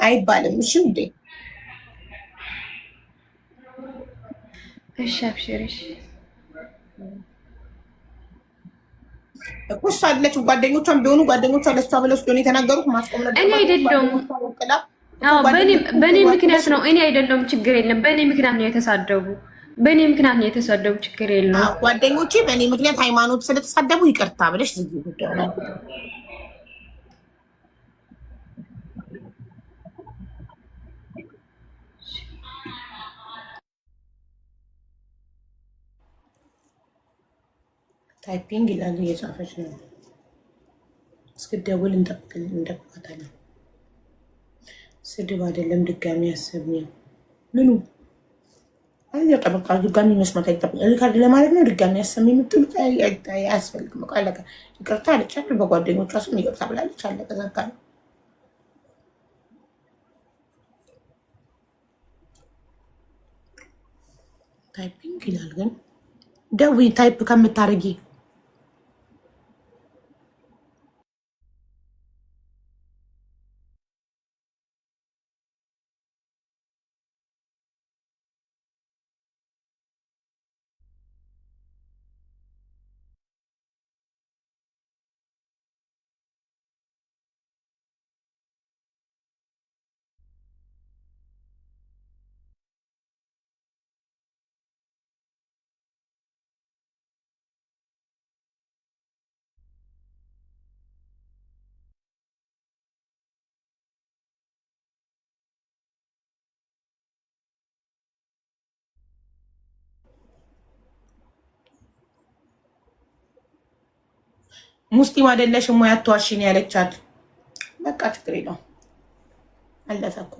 አይባልም። እሺ ውዴ እሺ አብሽርሽ እኮ እሷ አይደለችም። ጓደኞቿም ቢሆኑ ጓደኞቿ ለእሷ ብለው ስለሆነ የተናገሩት ማስቆም ነበር። እኔ አይደለሁም። አዎ በእኔ ምክንያት ነው። እኔ አይደለሁም። ችግር የለም። በእኔ ምክንያት ነው የተሳደቡ። በእኔ ምክንያት ነው የተሳደቡ። ችግር የለም። ጓደኞቼ በእኔ ምክንያት ሃይማኖት ስለተሳደቡ ይቅርታ ብለሽ ዝግ ጉዳይ ነው። ታይፒንግ ይላል እየጻፈች ነው። እስክትደውል እንጠብቃታለን። ስድብ አይደለም ድጋሚ ያሰብኝ ምኑ ጠበቃ ድጋሚ መስማት አይጠብቅ ሪካርድ ለማለት ነው። ድጋሚ ያሰብ የምትሉት አያስፈልግም። አለቀ። ይቅርታ አለቻት። በጓደኞቿ ስም ይቅርታ ብላለች። አለቀ። ዘጋ ነው። ታይፒንግ ይላል ግን ደዊ ታይፕ ከምታደርጊ ሙስሊም አይደለሽም ወይ አትዋሽኝ ያለቻት። በቃ ችግር የለውም አለፈ እኮ።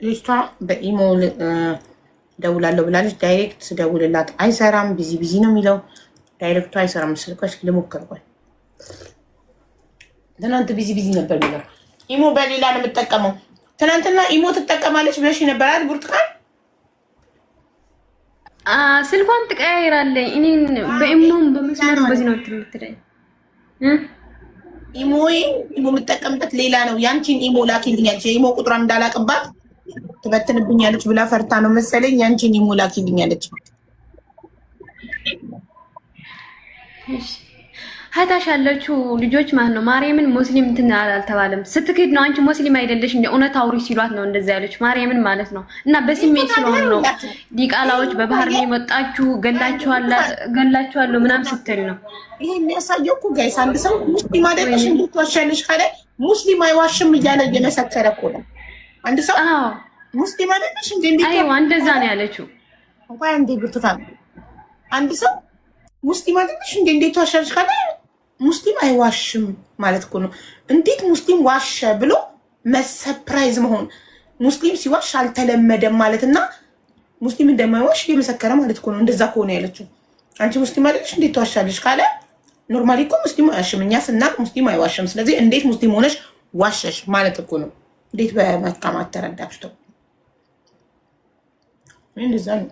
ልጅቷ በኢሞ ደውላለሁ ብላለች። ዳይሬክት ስደውልላት አይሰራም፣ ቢዚ ቢዚ ነው የሚለው። ዳይሬክቱ አይሰራም። ስልኮች ልሞክር ቆይ ትናንት ቢዚ ነበር የሚለው ኢሞ በሌላ ነው የምጠቀመው። ትናንትና ኢሞ ትጠቀማለች ብለሽ ነበር አይደል ብርቱካን? ስልኳን ትቀያይራለች። እኔን በኢሞም በመስመር በዚህ ነው የምትለኝ። ኢሞ የምጠቀምበት ሌላ ነው። ያንቺን ኢሞ ላኪልኛለች። የኢሞ ቁጥሯን እንዳላቅባት ትበትንብኛለች ብላ ፈርታ ነው መሰለኝ። ያንቺን ኢሞ ላኪልኛለች። ሀታሽ ያለችው ልጆች ማለት ነው። ማርያምን ሙስሊም እንትን አልተባለም። ስትክድ ነው አንቺ ሙስሊም አይደለሽ እንደ እውነት አውሪ ሲሏት ነው እንደዛ ያለች ማርያምን ማለት ነው። እና በስሜት ስለሆነ ነው ዲቃላዎች በባህር ላይ መጣችሁ ገላችኋለሁ ምናምን ስትል ነው። ይሄ የሚያሳየው እኮ ጋይስ አንድ ሰው ሙስሊም አይደለሽ እንዴት ዋሻለሽ ካለ ሙስሊም አይዋሽም እያለ እየመሰከረ እኮ ነው። አንድ ሰው ሙስሊም አይደለሽ እንዴት አይዋ እንደዛ ነው ያለችው። እንኳን እንዴ ብርቱካን አንድ ሰው ሙስሊም አይደለሽ እንዴት ዋሻለሽ ካለ ሙስሊም አይዋሽም ማለት እኮ ነው። እንዴት ሙስሊም ዋሸ ብሎ መሰፕራይዝ መሆን ሙስሊም ሲዋሽ አልተለመደም ማለትና ሙስሊም እንደማይዋሽ እየመሰከረ ማለት እኮ ነው። እንደዛ ከሆነ ያለችው አንቺ ሙስሊም አይደለሽ እንዴት ዋሻለሽ ካለ ኖርማሊ እኮ ሙስሊም አይዋሽም። እኛ ስናቅ ሙስሊም አይዋሽም። ስለዚህ እንዴት ሙስሊም ሆነሽ ዋሸሽ ማለት እኮ ነው። እንዴት በመካማት ተረዳችው? እንደዛ ነው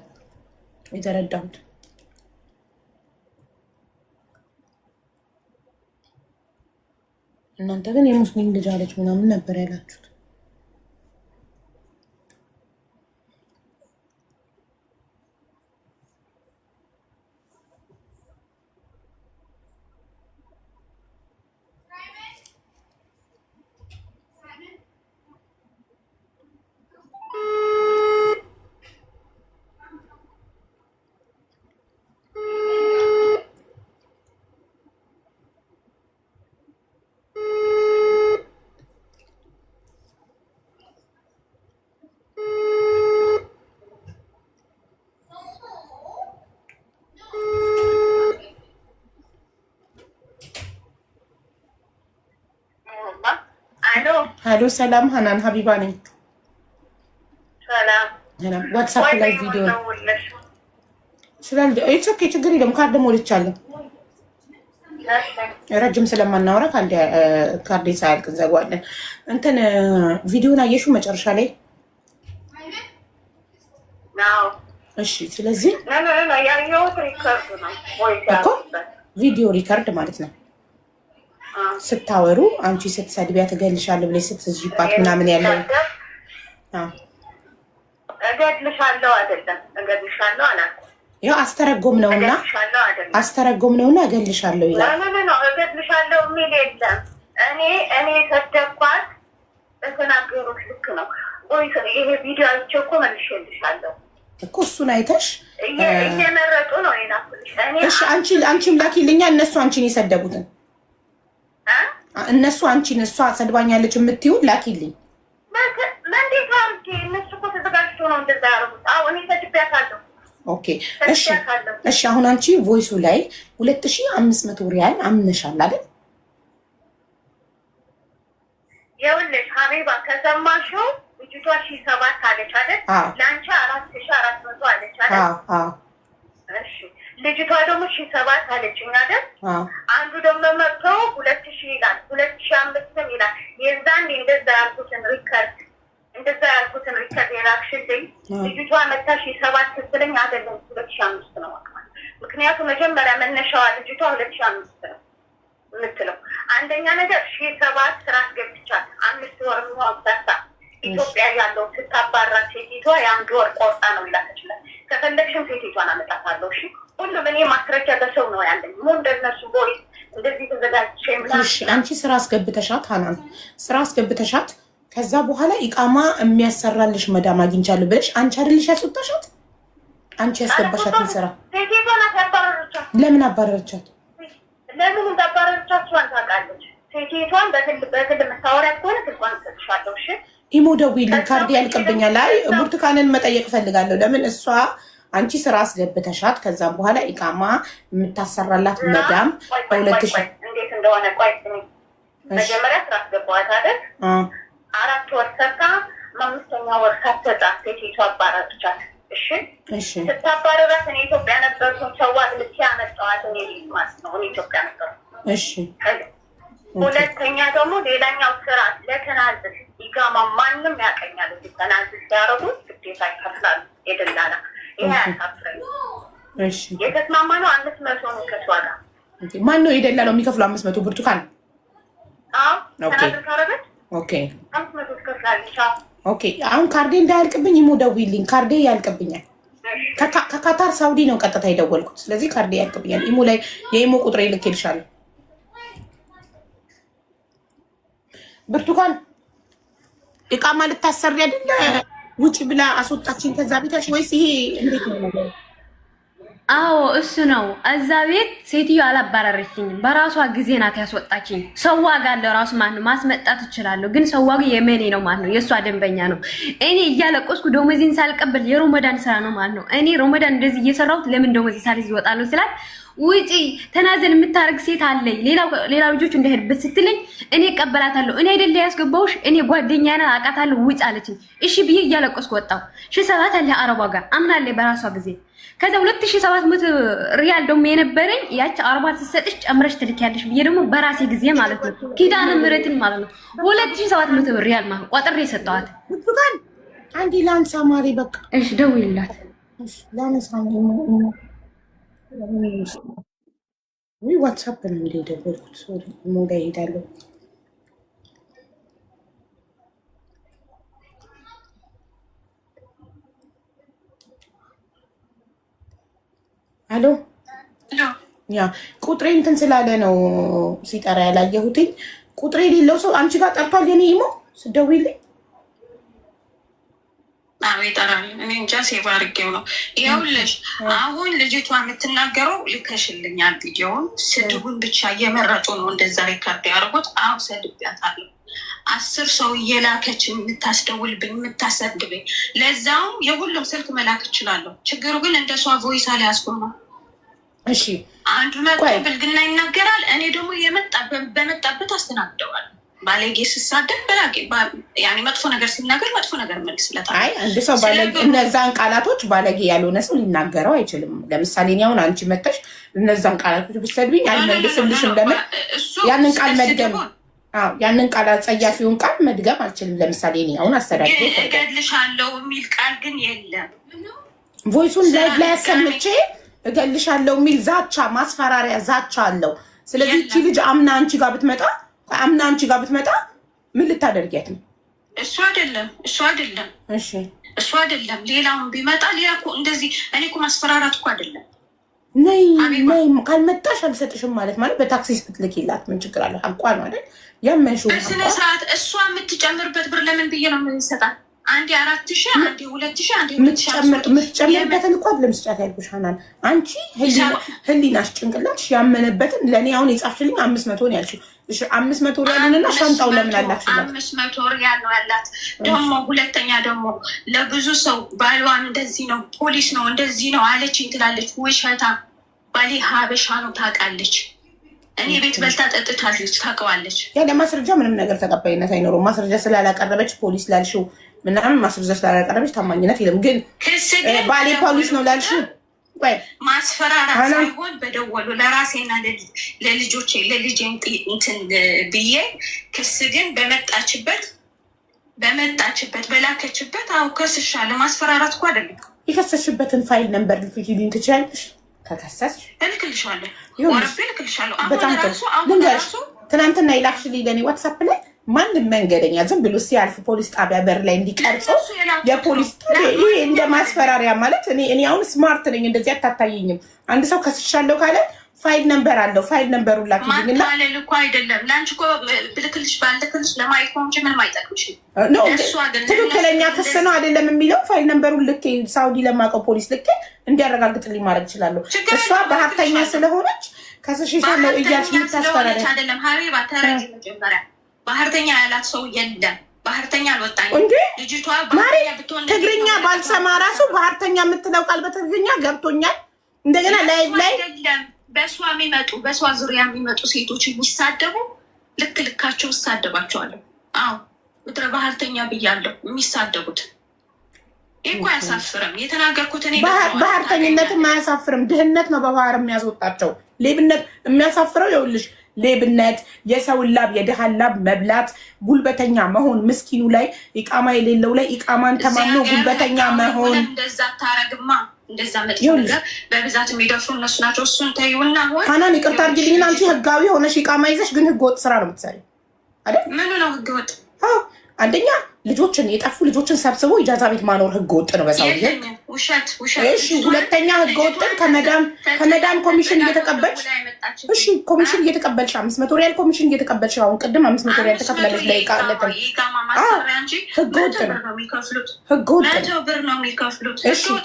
የተረዳሁት። እናንተ ግን የሙስሊም ልጅ አለች ምናምን ነበር ያላችሁት። ሄሎ ሰላም ሀናን ሀቢባ ነኝ። ሰላም ዋትስአፕ ላይ ቪዲዮ ስላል ኦኬ ችግር የለም። ካርድ ሞልቻለሁ። ረጅም ስለማናወራ ካርዴ ሳያልቅ እንዘጋዋለን። እንትን ቪዲዮን አየሽው መጨረሻ ላይ? እሺ ስለዚህ እኮ ቪዲዮ ሪከርድ ማለት ነው። ስታወሩ አንቺ ስትሰድቢያት እገልሻለሁ ብለሽ ስትዝጂባት ምናምን ያለው እገድልሻለሁ አይደለም፣ እገድልሻለሁ አላልኩም። ያው አስተረጎም ነውና እገልሻለሁ ይላል። እገድልሻለሁ የሚል የለም። እኔ ሰደኳት በተናገሩት ልክ ነው። ይሄ ቪዲዮ አይቼው እኮ መልሼልሻለሁ እኮ እሱን አይተሽ እየመረጡ ነው የላኩልሽ። እሺ አንቺም ላኪልኛ እነሱ አንቺን የሰደቡትን እነሱ አንቺን እሷ ሰድባኛለች የምትይውን ላኪልኝ። ለእንዴት አድርጌ እነሱ እኮ ተዘጋጅቶ ነው እንደዛ ያደረጉት። እኔ ሰድቤያታለሁ። ኦኬ እሺ አሁን አንቺ ቮይሱ ላይ 2500 ሪያል አምነሻል አይደል? ይኸውልሽ ሀቢባ ከሰማሽው ልጅቷ 7,000 አለች አይደል? ለአንቺ 4,400 አለች አይደል? እሺ ልጅቷ ደግሞ 7,000 አለችኝ አይደል? አንዱ ደግሞ መጥቶ 2,000 ይላል፣ 2,500 ይላል። የዛን እንደዛ ያልኩትን ሪከርድ የላክሽልኝ ልጅቷ መታ 7,000 ስትለኝ አይደለም 2,500 ነው ማለት። ምክንያቱም መጀመሪያ መነሻዋ ልጅቷ 2,500 ነው የምትለው። አንደኛ ነገር 7,000 ስራ አስገብቻት 5 ወር ሰርታ ኢትዮጵያ ያለው ስታባራ ሴቲቷ የአንድ ወር ቆርጣ ነው ይላከችላል። ከፈለግሽም ሴቲቷን አመጣታለሁ። እሺ ሁሉም እኔ ማስረጃ በሰው ነው ያለኝ። ምን እንደነሱ ቦይ እንደዚህ ተዘጋጅቼ ምናምን። እሺ አንቺ ስራ አስገብተሻት ሀናን ስራ አስገብተሻት ከዛ በኋላ ኢቃማ የሚያሰራልሽ መዳም አግኝቻለሁ ብለሽ አንቺ አይደልሽ ያስወጣሻት? አንቺ ያስገባሻትን ስራ ሴቲቷን አባረረቻት። ለምን አባረረቻት? ለምን እንዳባረረቻት እሷን ታውቃለች። ሴቲቷን በግል መታወሪያ ከሆነ ስልኳን ሰጥሻለሁ። እሺ ኢሞ ደውይልኝ፣ ካርድ ያልቅብኛል። አይ ብርቱካንን መጠየቅ እፈልጋለሁ። ለምን እሷ አንቺ ስራ አስገብተሻት ከዛም በኋላ ኢቃማ የምታሰራላት መዳም በ2000 እንዴት እንደሆነ ቆይ መጀመሪያ ስራ አስገባዋት አይደል? 4 ወር ሰርታ 5ኛ ወር ሳትወጣ ሴቲቷ አባረረቻት። እሺ ስታባረራት እኔ ኢትዮጵያ ነበርኩ። ሰዋት ልትያ መጣዋት እኔ ማለት ነው። እኔ ኢትዮጵያ ነበርኩ። እሺ ሁለተኛ ደግሞ ሌላኛው ስራ ለተናዝል ይጋማ ማንም ያቀኛል እንጂ ተናዝል ሲያረጉት ግዴታ ይከፍላሉ የደላላ ይሄ ያሳፍረኝ። እሺ የተስማማነው 500 ነው ከሷጋ ማን ነው የደላላው የሚከፍለው 500 ብርቱካን? አዎ ተናዝል ካረገች ኦኬ 500 ትከፍላለች። ኦኬ አሁን ካርዴ እንዳያልቅብኝ ይሞደውልኝ ካርዴ ያልቅብኛል። ከካታር ሳውዲ ነው ቀጥታ የደወልኩት። ስለዚህ ካርዴ ያልቅብኛል። ኢሞ ላይ የኢሞ ቁጥር ይልክልሻል። ብርቱካን እቃማ ልታሰሪ አይደለ? ውጪ ብላ አስወጣችኝ ከዛ ቤታሽ ወይስ ይሄ እንዴት ነው ነገር? አዎ እሱ ነው። እዛ ቤት ሴትዮ አላባረረችኝም። በራሷ ጊዜ ናት ያስወጣችኝ። ሰው ዋጋ አለው ራሱ ማለት ነው። ማስመጣት እችላለሁ፣ ግን ሰው ዋጋ የመኔ ነው ማለት ነው። የእሷ ደንበኛ ነው። እኔ እያለቆስኩ ደሞዜን ሳልቀበል የሮመዳን ስራ ነው ማለት ነው። እኔ ሮመዳን እንደዚህ እየሰራሁት ለምን ደሞዜ ሳልይዝ ይወጣለሁ ስላት ውጪ ተናዘል የምታረግ ሴት አለኝ ሌላ ልጆች እንዳይሄድበት ስትለኝ እኔ እቀበላታለሁ። እኔ አይደለ ያስገባውሽ እኔ ጓደኛዬ ናት አውቃታለሁ ውጭ አለችኝ። እሺ ብዬ እያለቆስኩ ወጣሁ። 7 አለ አረቧ ጋር አምናለች በራሷ ጊዜ። ከዛ 2700 ሪያል ደግሞ የነበረኝ ያቺ 40 ስትሰጥሽ ጨምረሽ ትልኪያለሽ ብዬ ደግሞ በራሴ ጊዜ ማለት ነው ኪዳነ ምሕረትን ማለት ነው 2700 ሪያል ማለት ቆጥሬ ሰጠዋት። ብርቱካን አንዴ ላንሳ ማሪ በቃ እሺ ደውይላት። እሺ ላንሳ ወይ ዋትስአፕ ነው እንደ ደወልኩት። ሶሪ ሞዳ ሄዳለሁ። አሎ ያ ቁጥሬ እንትን ስላለ ነው ሲጠራ ያላየሁትኝ። ቁጥሬ የሌለው ሰው አንቺ ጋር ጠርቷል። የኔ ኢሞ ስደውይልኝ ይጠራል። እኔ እንጃ ሴቭ አድርጌው ነው። ይኸውልሽ አሁን ልጅቷ የምትናገረው ልከሽልኛል ቪዲዮውን። ስድቡን ብቻ እየመረጡ ነው እንደዛ ሪካርድ ያደርጉት። አሁን ሰድቤያታለሁ። 10 ሰው እየላከች የምታስደውልብኝ የምታሰድብኝ፣ ለዛውም የሁሉም ስልክ መላክ እችላለሁ። ችግሩ ግን እንደሷ ቮይስ አልያዝኩም ነው። እሺ አንዱ መጥቶ ብልግና ይናገራል፣ እኔ ደግሞ በመጣበት አስተናግደዋለሁ። ባለጌ ስሳደብ በላጌ ያኔ መጥፎ ነገር ሲናገር መጥፎ ነገር መልስለታል። አይ አንድ ሰው ባለጌ እነዛን ቃላቶች ባለጌ ያልሆነ ሰው ሊናገረው አይችልም። ለምሳሌ እኔ አሁን አንቺ መተሽ እነዛን ቃላቶች ብትሰድብኝ አልመልስልሽም። ለምን ያንን ቃል መድገም ያንን ቃል አጸያፊውን ቃል መድገም አልችልም። ለምሳሌ እኔ አሁን አስተዳድሮ እገልሻለሁ የሚል ቃል ግን የለም። ቮይሱን ላይቭ ላይ አሰምቼ እገልሻለሁ የሚል ዛቻ፣ ማስፈራሪያ ዛቻ አለው። ስለዚህ እቺ ልጅ አምና አንቺ ጋር ብትመጣ ምን ልታደርጊያት ነው? እሱ አይደለም እሺ እሱ አይደለም። ሌላውን ቢመጣ ሌላ እኮ እንደዚህ እኔ እኮ ማስፈራራት እኮ አይደለም። ነይ ካልመጣሽ አልሰጥሽም ማለት በታክሲ ስትልኪላት ምን ችግር አለ? አቋ ነው አይደል? ያመንሽው በስነ ስርዓት እሷ የምትጨምርበት ብር ለምን ብዬ ነው የምንሰጣት? አንዴ 4000 አንዴ 2000 አንዴ 2000 የምትጨምርበትን እኮ ለምስጫት ያልኩሽ ሀናን፣ አንቺ ህሊናሽ ጭንቅላትሽ ያመነበትን ለእኔ አሁን የጻፍሽልኝ 500 ነው ያልሽው። እሺ 500 ሪያልና ሻንጣው ለምን አላክሽላት? 500 ሪያል ነው ያላት። ደግሞ ሁለተኛ ደግሞ ለብዙ ሰው ባሏን እንደዚህ ነው ፖሊስ ነው እንደዚህ ነው አለችኝ ትላለች። ውሸታ ባሌ ሀበሻ ነው ታውቃለች። እኔ ቤት በልታ ጠጥታለች ታውቀዋለች። ያለ ማስረጃ ምንም ነገር ተቀባይነት አይኖረውም። ማስረጃ ስላላቀረበች ፖሊስ ላልሽው ምናምን ማስረጃ ስላላቀረበች ታማኝነት የለም። ግን ባሌ ፖሊስ ነው ላልሽው ማስፈራራት ሳይሆን በደወሉ ለራሴና ለልጆቼ ለልጄ እንትን ብዬ ክስ ግን በመጣችበት በላከችበት አው ከስሻለ ማስፈራራት እኮ አይደለም። የከሰሽበትን ፋይል ነምበር ልትልኪልኝ ትችያለሽ? ከከሰስሽ እልክልሻለሁ፣ ወረብ እልክልሻለሁ። በጣም ልንገርሽ፣ ትናንትና የላክሽልኝ ለእኔ ዋትሳፕ ላይ ማንም መንገደኛ ዝም ብሎ ሲያልፍ ፖሊስ ጣቢያ በር ላይ እንዲቀርጸው የፖሊስ ይሄ እንደ ማስፈራሪያ ማለት እኔ አሁን ስማርት ነኝ፣ እንደዚህ አታታየኝም። አንድ ሰው ከስሻለሁ ካለ ፋይል ነምበር አለው። ፋይል ነምበሩ ላኪልኝና ማለል እኮ አይደለም ለአንቺ እኮ ብልክልሽ ባልክልሽ ለማየት ነው እንጂ ምንም አይጠቅምሽም። ትክክለኛ ክስ ነው አይደለም የሚለው ፋይል ነምበሩን ልኬ ሳውዲ ለማውቀው ፖሊስ ልኬ እንዲያረጋግጥልኝ ማድረግ እችላለሁ። እሷ ባህርተኛ ስለሆነች ከስሽሻለሁ እያልሽ የምታስፈራሪያ አይደለም። ሀቢባ ተረጂ መጀመሪያ ባህርተኛ ያላት ሰው የለም። ባህርተኛ አልወጣኝ እንዴ ልጅቷ ባህርተኛ ብትሆን ትግርኛ ባልሰማ ራሱ ባህርተኛ የምትለው ቃል በትግርኛ ገብቶኛል። እንደገና ላይቭ ላይ በሷ የሚመጡ በሷ ዙሪያ የሚመጡ ሴቶች የሚሳደቡ ልካቸው እሳደባቸዋለሁ። አዎ ምድረ ባህርተኛ ብያለሁ። የሚሳደቡት እኮ አያሳፍርም። የተናገርኩት እኔ ባህርተኝነትም አያሳፍርም። ድህነት ነው በባህር የሚያስወጣቸው። ሌብነት የሚያሳፍረው ይኸውልሽ ሌብነት፣ የሰውን ላብ የድሃን ላብ መብላት፣ ጉልበተኛ መሆን፣ ምስኪኑ ላይ ኢቃማ የሌለው ላይ ኢቃማን ተማምኖ ጉልበተኛ መሆን። እንደዛ ታረግማ እንደዛ መጥፎ ነገር በብዛት የሚደፍሩ እነሱ ናቸው። እሱን ተይውና ሀናን ይቅርታ አድርጊልኝ። አንቺ ህጋዊ ሆነሽ ኢቃማ ይዘሽ ግን ህገወጥ ስራ ነው የምትሰሪው አይደል? ምኑ ነው ህገወጥ? አንደኛ ልጆችን የጠፉ ልጆችን ሰብስቦ ኢጃዛ ቤት ማኖር ህገወጥ ነው በሳውዲ ህግ። እሺ ሁለተኛ ህገወጥን ከመዳም ኮሚሽን እየተቀበልሽ እሺ ኮሚሽን እየተቀበልሽ 500 ሪያል ኮሚሽን እየተቀበልሽ አሁን ቅድም 500 ሪያል ተከፍላለች ለይቃለት ህገወጥ ነው። ህገወጥ ነው የሚከፍሉት።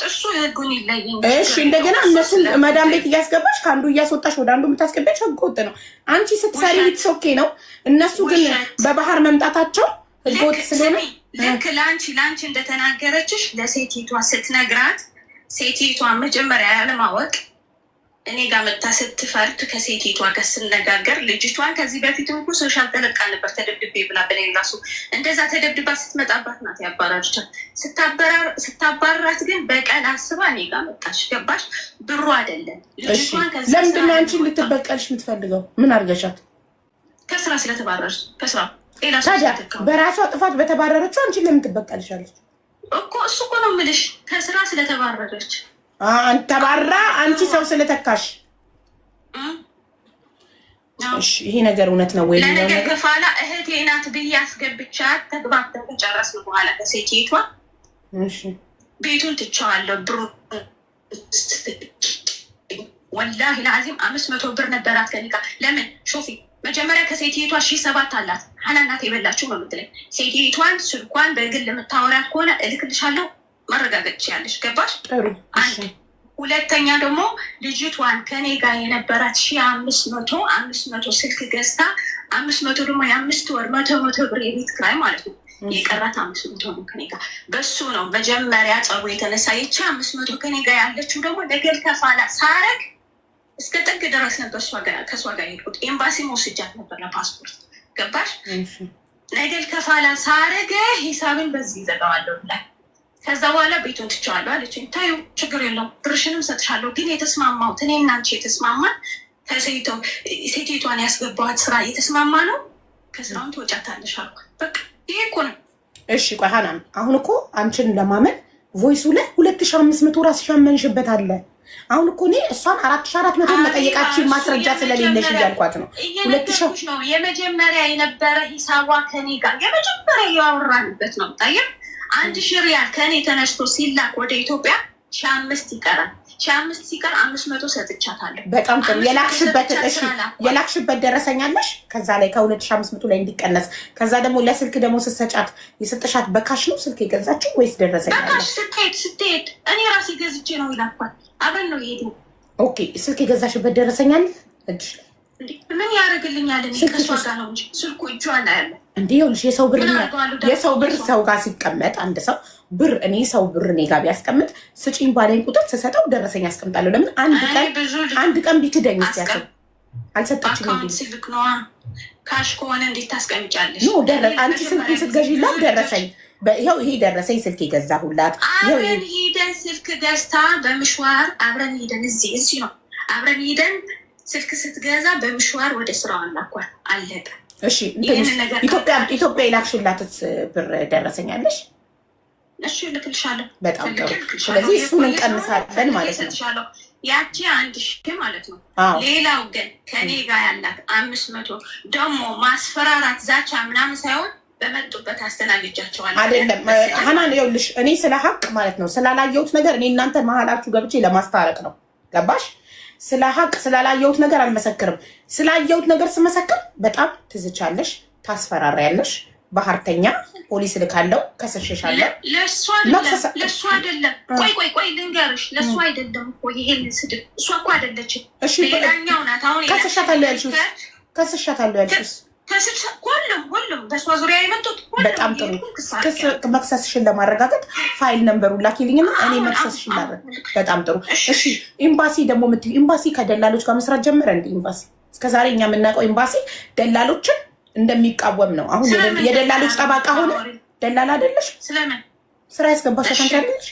እሱ ህጉን ይለየኝ። እሺ እንደገና እነሱን መዳም ቤት እያስገባሽ ከአንዱ እያስወጣሽ ወደ አንዱ የምታስገቢያቸው ህገወጥ ነው። አንቺ ስትሰሪ ኦኬ ነው። እነሱ ግን በባህር መምጣታቸው ህገወጥ ስለሆነ ልክ ለአንቺ እንደተናገረችሽ ለሴቲቷ ስትነግራት ሴቲቷ መጀመሪያ ያለማወቅ እኔ ጋር መታ ስትፈርድ ከሴቲቷ ጋር ስነጋገር ልጅቷን ከዚህ በፊትም እኮ ሶሻል ተለቃ ነበር ተደብድቤ ብላ በላይ ራሱ እንደዛ ተደብድባ ስትመጣባት ናት ያባራችቻል። ስታባራት ግን በቀል አስባ እኔ ጋር መጣች። ገባሽ? ብሩ አይደለም ልጅቷን ከዚህ ለምንድን ነው አንቺን ልትበቀልሽ የምትፈልገው? ምን አድርገሻት? ከስራ ስለተባረረች ከስራ ታዲያ በራሷ ጥፋት በተባረረችው አንቺን ለምን ትበቀልሻለች እኮ? እሱ እኮ ነው የምልሽ ከስራ ስለተባረረች ተባራ አንቺ ሰው ስለተካሽ። እሺ ይሄ ነገር እውነት ነው ወይ? ለነገር ከፋላ እህቴ ናት ብዬ አስገብቻት ተግባብተን ከጨረስን በኋላ ከሴቲቷ እሺ ቤቱን ትቼዋለሁ። ብሩ ወላሂ ለአዚም 500 ብር ነበራት ከኔ ጋር። ለምን ሾፊ መጀመሪያ ከሴቲቷ 7,000 አላት። ሀናናት የበላችሁ ነው የምትለኝ። ሴቲቷን ስልኳን በግል የምታወራት ከሆነ እልክልሻለሁ ማረጋገጥ ትችያለሽ። ገባሽ? አንድ ሁለተኛ ደግሞ ልጅቷን ከኔ ጋር የነበራት 500 ስልክ ገዝታ 500 ደግሞ የ5 ወር 100 ብር የቤት ክራይ ማለት ነው። የቀራት 500 ነው ከኔ ጋር። በሱ ነው መጀመሪያ ጸቡ የተነሳ። ይቺ 500 ከኔ ጋር ያለችው ደግሞ ደገል ከፋላ ሳረግ እስከ ጥግ ድረስ ነበር ከሷ ጋር ሄድኩት። ኤምባሲ መውስጃት ነበር ለፓስፖርት። ገባሽ? ነገል ከፋላ ሳረገ ሂሳብን በዚህ ይዘጋዋለሁ ብላ ከዛ በኋላ ቤቱን ትቼዋለሁ አለችኝ። ታዩ ችግር የለውም ብርሽንም ሰጥሻለሁ፣ ግን የተስማማሁት እኔ እና አንቺ የተስማማን ሴቲቷን ያስገባዋት ስራ የተስማማ ነው። ከስራውን ትወጫታለሽ አልኳት። በቃ ይሄ እኮ ነው። እሺ ቆይ ሀናን፣ አሁን እኮ አንቺን ለማመን ቮይሱ ላይ 2500 ራስሽ ያመንሽበት አለ። አሁን እኮ እኔ እሷን 4400 መጠየቃችን ማስረጃ ስለሌለሽ እያልኳት ነው። 2000 ነው የመጀመሪያ የነበረ ሂሳቧ ከኔ ጋር የመጀመሪያ ያወራንበት ነው። ታየም 1000 ሪያል ከኔ ተነስቶ ሲላክ ወደ ኢትዮጵያ 5,000 ይቀራል። 5,000 ሲቀር 500 ሰጥቻታለሁ። በጣም ጥሩ። የላክሽበት ደረሰኛለሽ? ከዛ ላይ ከ2500 ላይ እንዲቀነስ። ከዛ ደግሞ ለስልክ ደግሞ ስትሰጫት የሰጠሻት በካሽ ነው ስልክ የገዛችው ወይስ ደረሰኛለሽ? በካሽ ስትሄድ እኔ ራሴ ገዝቼ ነው ይላኳል። አብረን ነው ይሄዱ። ኦኬ ስልክ የገዛሽበት ደረሰኛል እጅ ምን ያደርግልኛል? እኔ ከሷ ጋር ነው እንጂ ስልኩ እጇ ላይ ያለ እንዴ። ይኸውልሽ የሰው ብር ሰው ጋር ሲቀመጥ አንድ ሰው ብር እኔ ሰው ብር እኔ ጋር ቢያስቀምጥ ስጪኝ ባለኝ ቁጥር ስሰጠው ደረሰኝ ያስቀምጣለሁ። ለምን አንድ ቀን ቢክደኝ ሲያሰብ አልሰጠችም። አካውንት ስልክ ነዋ። ካሽ ከሆነ እንዴት ታስቀምጫለሽ? አንቺ ስልክ ስትገዢላት ደረሰኝ ይኸው ይሄ ደረሰኝ ስልክ የገዛሁላት። አብረን ሂደን ስልክ ገዝታ በምሽዋር አብረን ሂደን እዚህ ነው አብረን ሂደን ስልክ ስትገዛ በምሽዋር ወደ ስራው አላኳል። አለቀ። እሺ ኢትዮጵያ የላክሽላትስ ብር ደረሰኛለሽ? እሺ ልክልሻለሁ። በጣም ጥሩ። ስለዚህ እሱን እንቀንሳለን ማለት ነው። ያቺ 1,000 ማለት ነው። ሌላው ግን ከኔ ጋር ያላት 500 ደግሞ ማስፈራራት ዛቻ ምናምን ሳይሆን በመጡበት አስተናግጃቸዋል። አይደለም ሀናን፣ ይኸውልሽ እኔ ስለ ሀቅ ማለት ነው ስላላየሁት ነገር እኔ እናንተ መሀላችሁ ገብቼ ለማስታረቅ ነው። ገባሽ? ስለ ሀቅ ስላላየሁት ነገር አልመሰክርም። ስላየሁት ነገር ስመሰክር በጣም ትዝቻለሽ፣ ታስፈራሪያለሽ። ባህርተኛ ፖሊስ ልካለው፣ ከሰሸሻለሁ። ለእሱ አይደለም። ቆይ ልንገርሽ፣ ለእሱ አይደለም እኮ ይሄን ስድብ እሷ እኮ አይደለችም። ሌላኛው ናት። አሁን ከሰሻታለሁ ያልሽውስ ሁሉም በእሷ ዙሪያ የመጡት በጣም ጥሩ። መክሰስሽን ለማረጋገጥ ፋይል ነምበሩ ላኪልኝና እኔ መክሰስሽን ላረግ። በጣም ጥሩ። እሺ ኤምባሲ ደግሞ የምትይው ኤምባሲ ከደላሎች ጋር መስራት ጀመረ እንደ ኤምባሲ እስከዛሬ እኛ የምናውቀው ኤምባሲ ደላሎችን እንደሚቃወም ነው። አሁን የደላሎች ጠባቃ ሆነ። ደላላ አይደለሽ? ስለምን ስራ ያስገባሽ አንቺ አይደለሽ?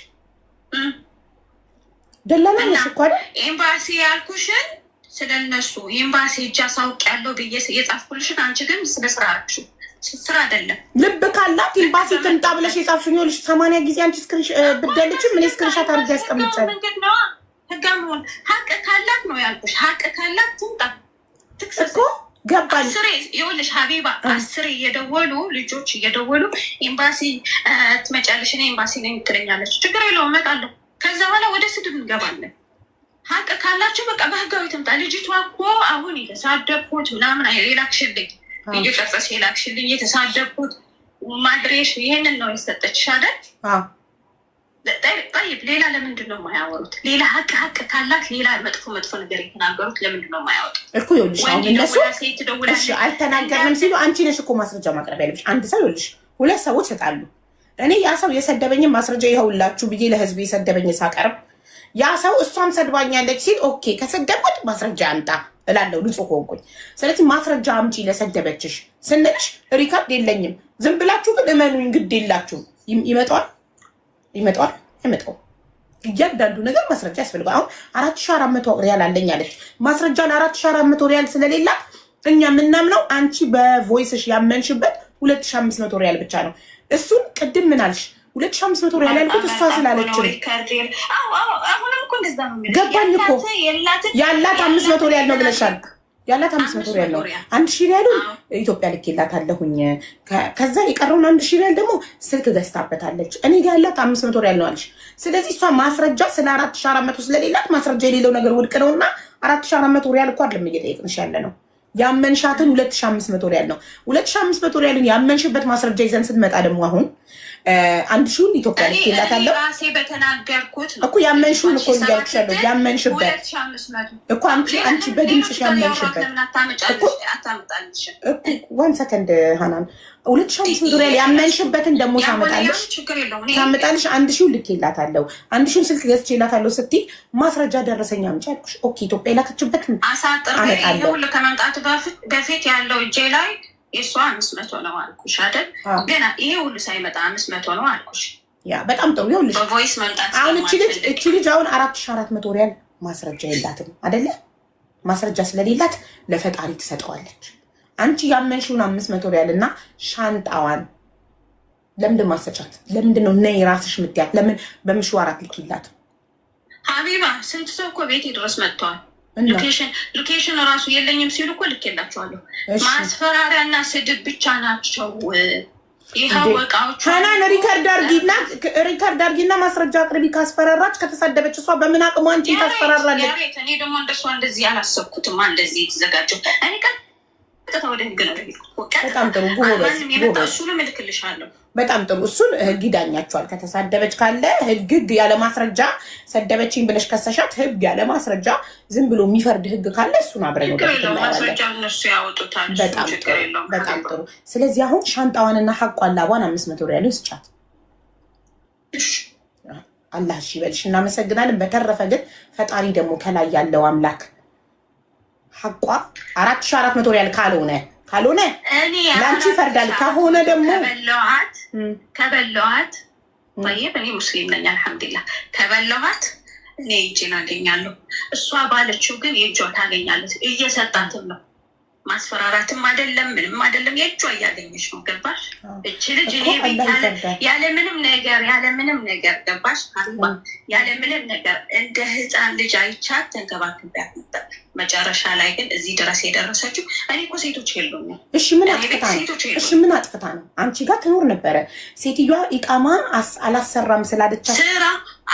ደላላ ነሽ እኮ አይደል? ኤምባሲ ያልኩሽን ስለነሱ ኤምባሲ እጃ ሳውቅ ያለው ብዬ የጻፍኩልሽን አንቺ ግን በስራ አልሽው። ስራ አይደለም ልብ ካላት ኤምባሲ ትምጣ ብለሽ የጻፍሽኝ ይኸውልሽ 80 ጊዜ አንቺ ስክሪንሽ ብትደልቺም ምን ስክሪንሻት አድርጌ ያስቀምጫለሁ። ህጋሙን ሀቅ ካላት ነው ያልኩሽ። ሀቅ ካላት ትምጣ እኮ ገባኝ። አስሬ ይኸውልሽ ሀቢባ 10 እየደወሉ ልጆች እየደወሉ ኤምባሲ ትመጫለሽ እኔ ኤምባሲ ነኝ ትለኛለች። ችግር የለውም እመጣለሁ። ከዛ በኋላ ወደ ስድብ እንገባለን። ሀቅ ካላችሁ በቃ በህጋዊ ትምጣ። ልጅቷ እኮ አሁን የተሳደብኩት ምናምን የላክሽልኝ እየቀረጽ የላክሽልኝ የተሳደብኩት ማድሬሽ ይሄንን ነው የሰጠችሽ አይደል? ጠይብ ሌላ ለምንድን ነው የማያወሩት? ሌላ ሀቅ ካላት ሌላ መጥፎ ነገር የተናገሩት ለምንድን ነው የማያወሩት? እኮ ይኸውልሽ አሁን እነሱ እሺ አልተናገርንም ሲሉ አንቺ ነሽ እኮ ማስረጃ ማቅረብ ያለብሽ። አንድ ሰው ይኸውልሽ 2 ሰዎች ተጣሉ። እኔ ያ ሰው የሰደበኝን ማስረጃ ይኸውላችሁ ብዬ ለህዝብ የሰደበኝ ሳቀርብ ያ ሰው እሷም ሰድባኛለች ሲል ኦኬ ከሰደብኩት ማስረጃ አምጣ እላለሁ ንጹህ ሆንኩኝ። ስለዚህ ማስረጃ አምጪ ለሰደበችሽ ስንልሽ ሪካርድ የለኝም ዝም ብላችሁ ግን እመኑኝ ግድ የላችሁም። ይመጣዋል አይመጣውም። እያንዳንዱ ነገር ማስረጃ ያስፈልጋል። አሁን 4400 ሪያል አለኝ አለች። ማስረጃ ለ4400 ሪያል ስለሌላት እኛ የምናምነው አንቺ በቮይስሽ ያመንሽበት 2500 ሪያል ብቻ ነው። እሱን ቅድም ምን አልሽ? 2500 ሪያል ያልኩት እሷ ስላለች ነው። ገባኝ እኮ ያላት 500 ሪያል ነው ብለሻል። ያላት 500 ሪያል ነው። 1000 ሪያሉን ኢትዮጵያ ልኬላታለሁኝ። ከዛ የቀረውን 1000 ሪያል ደግሞ ስልክ ገዝታበታለች። እኔ ጋር ያላት 500 ሪያል ነው አለሽ። ስለዚህ እሷ ማስረጃ ስለ 4400 ስለሌላት ማስረጃ የሌለው ነገር ውድቅ ነውና 4400 ሪያል እኮ አይደለም እየጠየቅንሽ ያለ ነው። ያመንሻትን 2500 ሪያል ነው። 2500 ሪያልን ያመንሽበት ማስረጃ ይዘን ስትመጣ ደግሞ አሁን 1000ን ኢትዮጵያ ልኬላታለሁ እኮ ያመንሽውን እኮ እያልኩሽ ያለው ያመንሽበት እኮ አንቺ በድምፅሽ ያመንሽበት እኮ 1 ሰከንድ ሃናን 2500 ሪያል ያመንሽበትን ደግሞ ሳመጣልሽ 1000ን ልኬላታለሁ 1000ን ስልክ ገዝቼላታለሁ ስትይ ማስረጃ ደረሰኝ አምጪ አልኩሽ። ኦኬ ኢትዮጵያ የላከችበት አመጣለሁ። ከመምጣቱ በፊት ያለው እጄ ላይ የእሷ 500 ነው አልኩሽ አይደል? ገና ይሄ ሁሉ ሳይመጣ 500 ነው አልኩሽ። ያ በጣም ጥሩ ይኸውልሽ በቮይስ መምጣት አሁን እቺ ልጅ አሁን 4400 ሪያል ማስረጃ የላትም አይደለ? ማስረጃ ስለሌላት ለፈጣሪ ትሰጠዋለች። አንቺ ያመንሽውን 500 ሪያል እና ሻንጣዋን ለምንድን ማሰጫት? ለምንድን ነው ነይ ራስሽ ምትያት? ለምን በምሽዋራት ልኪላት? ሀቢባ ስንት ሰው እኮ ቤቴ ድረስ መጥተዋል። ሎኬሽን ራሱ የለኝም ሲሉ እኮ ልኬላቸዋለሁ። ማስፈራሪያ እና ስድብ ብቻ ናቸው። ሀናን ሪካርድ አርጊና ማስረጃ አቅርቢ። ካስፈራራች ከተሳደበች እሷ በምን አቅሟ አንቺ ታስፈራራለች? እኔ ደግሞ እንደሷ እንደዚህ አላሰብኩትም። እንደዚህ የተዘጋጀው እኔ ቀጥታ ወደ ህግ ነው። በጣም ጥሩ እሱንም እልክልሻለሁ። በጣም ጥሩ እሱን ህግ ይዳኛቸዋል። ከተሳደበች ካለ ህግ ያለ ማስረጃ ሰደበችኝ ብለሽ ከሰሻት ህግ ያለ ማስረጃ ዝም ብሎ የሚፈርድ ህግ ካለ እሱን አብረን በጣም ጥሩ። ስለዚህ አሁን ሻንጣዋንና ሀቋን ላቧን 500 ሪያል ስጫት። አላህ እሺ ይበልሽ። እናመሰግናለን። በተረፈ ግን ፈጣሪ ደግሞ ከላይ ያለው አምላክ ሀቋ 4400 ሪያል ካልሆነ ለአንቺ ይፈርዳል። ከሆነ ደግሞ ከበለዋት ጠይብ እኔ ሙስሊም ነኝ አልሐምዱሊላህ። ከበለዋት እኔ እጄን አገኛለሁ። እሷ ባለችው ግን የእጇ ታገኛለች። እየሰጣትም ነው። ማስፈራራትም አይደለም ምንም አይደለም። የእጇ እያገኘች ነው። ገባሽ? እች ልጅ እኔ ቤት ያለምንም ነገር ገባሽ? ያለምንም ነገር እንደ ህፃን ልጅ አይቻት ተንከባክቤያት ነበር። መጨረሻ ላይ ግን እዚህ ድረስ የደረሰችው እኔ እኮ ሴቶች የሉኝም። እሺ ምን አጥፍታ ነው? አንቺ ጋር ትኖር ነበረ። ሴትዮዋ ኢቃማ አላሰራም ስላለቻት ስራ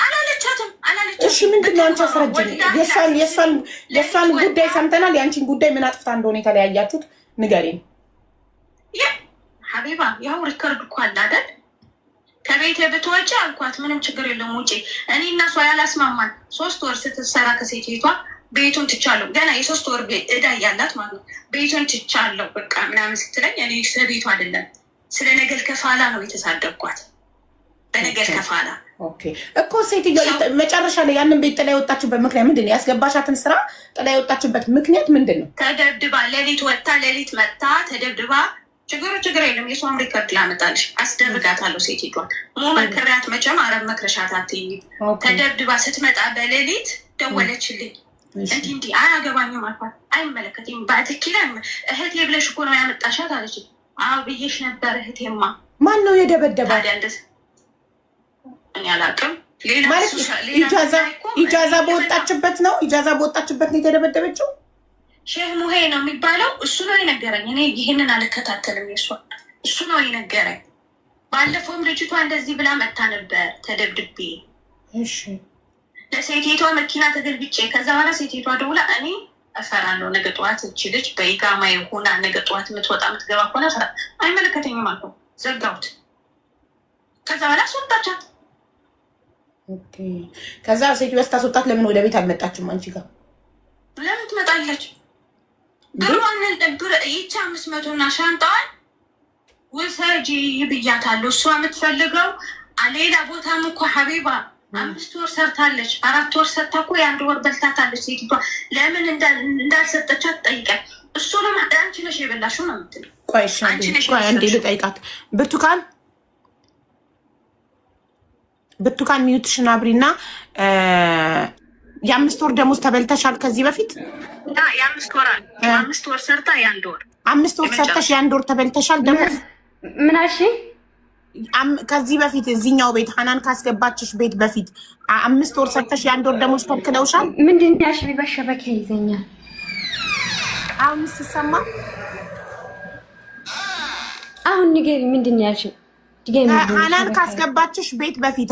አላለቻትም። እሺ ምንድነው አንቺ አስረጅኝ። የእሷን ጉዳይ ሰምተናል። የአንቺን ጉዳይ ምን አጥፍታ እንደሆነ የተለያያችሁት ንገሪኝ። ሀቢባ ያው ሪከርድ እኮ አለ አይደል? ከቤት ብትወጪ አልኳት ምንም ችግር የለም ውጪ። እኔ እና እሷ ያላስማማን 3 ወር ስትሰራ ከሴትዮቷ ቤቱን ትቻለሁ። ገና የ3 ወር እዳ ያላት ማለት ነው። ቤቱን ትቻለሁ በቃ ምናምን ስትለኝ እኔ ስለ ቤቱ አይደለም ስለ ነገል ከፋላ ነው የተሳደብኳት። በነገል ከፋላ ኦኬ እኮ ሴትዮዋ መጨረሻ ላይ ያንን ቤት ጥላ የወጣችበት ምክንያት ምንድን ነው? ያስገባሻትን ስራ ጥላ የወጣችበት ምክንያት ምንድን ነው? ተደብድባ ሌሊት ወጥታ ሌሊት መጣ ተደብድባ። ችግር የለም። የሷም ሪከርድ ላመጣልሽ አስደርጋታለሁ። ሴትዮዋን መክሪያት መቼም አረብ መክረሻት አትይኝ። ተደብድባ ስትመጣ በሌሊት ደወለችልኝ። እንዲህ አያገባኝም አልኳት። አይመለከትም በትክክል እህቴ ብለሽ እኮ ነው ያመጣሻት አለች። አዎ ብዬሽ ነበር እህቴማ። ማን ነው የደበደባት? እኔ አላውቅም። ማለት ኢጃዛ በወጣችበት ነው የተደበደበችው። ሼህ ሙሄ ነው የሚባለው እሱ ነው የነገረኝ። እኔ ይህንን አልከታተልም። እሱ ነው የነገረኝ። ባለፈውም ልጅቷ እንደዚህ ብላ መታ ነበር ተደብድቤ። እሺ ለሴቴቷ መኪና ተገልብጬ ከዛ በኋላ ሴቴቷ ደውላ እኔ እፈራለሁ ነገ ጠዋት እቺ ልጅ በኢቃማ ሆና ነገ ጠዋት የምትወጣ የምትገባ ከሆነ አይመለከተኝም አልኩ። ዘጋሁት። ከዛ በኋላ አስወጣቻት። ኦኬ ከዛ ሴትዮዋ ስታስወጣት ለምን ወደ ቤት አልመጣችም አንቺ ጋር? ለምን ትመጣለች? ብሯንን ብር ይቻ 500 እና ሻንጣዋን ውሰጂ ብያታለሁ። እሷ የምትፈልገው ሌላ ቦታም እኮ ሀቢባ 5 ወር ሰርታለች። 4 ወር ሰርታ እኮ የ1 ወር በልታታለች ሴትዮዋ። ለምን እንዳልሰጠቻት ጠይቃት። እሱ ነው አንቺ ነሽ የበላሽው ነው የምትለው። ቆይ አንዴ ልጠይቃት። ብርቱካን ሚዩትሽን አብሪና የ5 ወር ደሞዝ ተበልተሻል ከዚህ በፊት? የ5 ወር ሰርታ የ1 ወር 5 ወር ሰርተሽ የ1 ወር ተበልተሻል ደሞዝ? ምን አልሽ? ከዚህ በፊት እዚህኛው ቤት ሀናን ካስገባችሽ ቤት በፊት 5 ወር ሰርተሽ የ1 ወር ደሞዝ ተከለውሻል? ምንድን ያልሽ? በሸበከ ይዘኛል። አሁን ሲሰማ አሁን ንገሪ። ምንድን ያልሽ? ሀናን ካስገባችሽ ቤት በፊት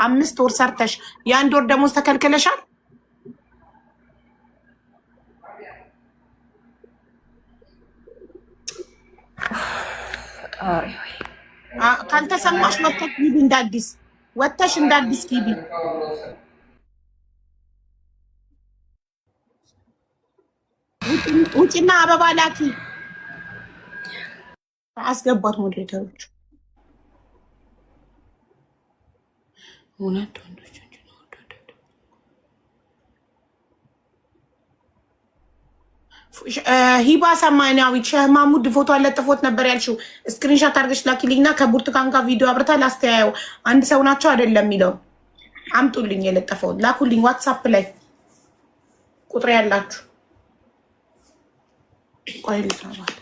5 ወር ሰርተሽ የ1 ወር ደሞዝ ተከልክለሻል? ካልተሰማሽ ወተሽ ሂጂ እንዳዲስ ሂጂ። ውጭና አበባ ላኪ። አስገባት ሞዴሬተሮች እውነት ወንዶች ሂባ ሰማያዊት ሼህ ማሙድ ፎቶ አለጥፎት ነበር ያልሽው ስክሪንሻት አድርገሽ ላኪልኝና ከቡርቱካን ጋር ቪዲዮ አብርታ ላስተያየው። አንድ ሰው ናቸው አይደለም የሚለው አምጡልኝ። የለጠፈውን ላኩልኝ ዋትሳፕ ላይ ቁጥር ያላችሁ። ቆይ ልሳባት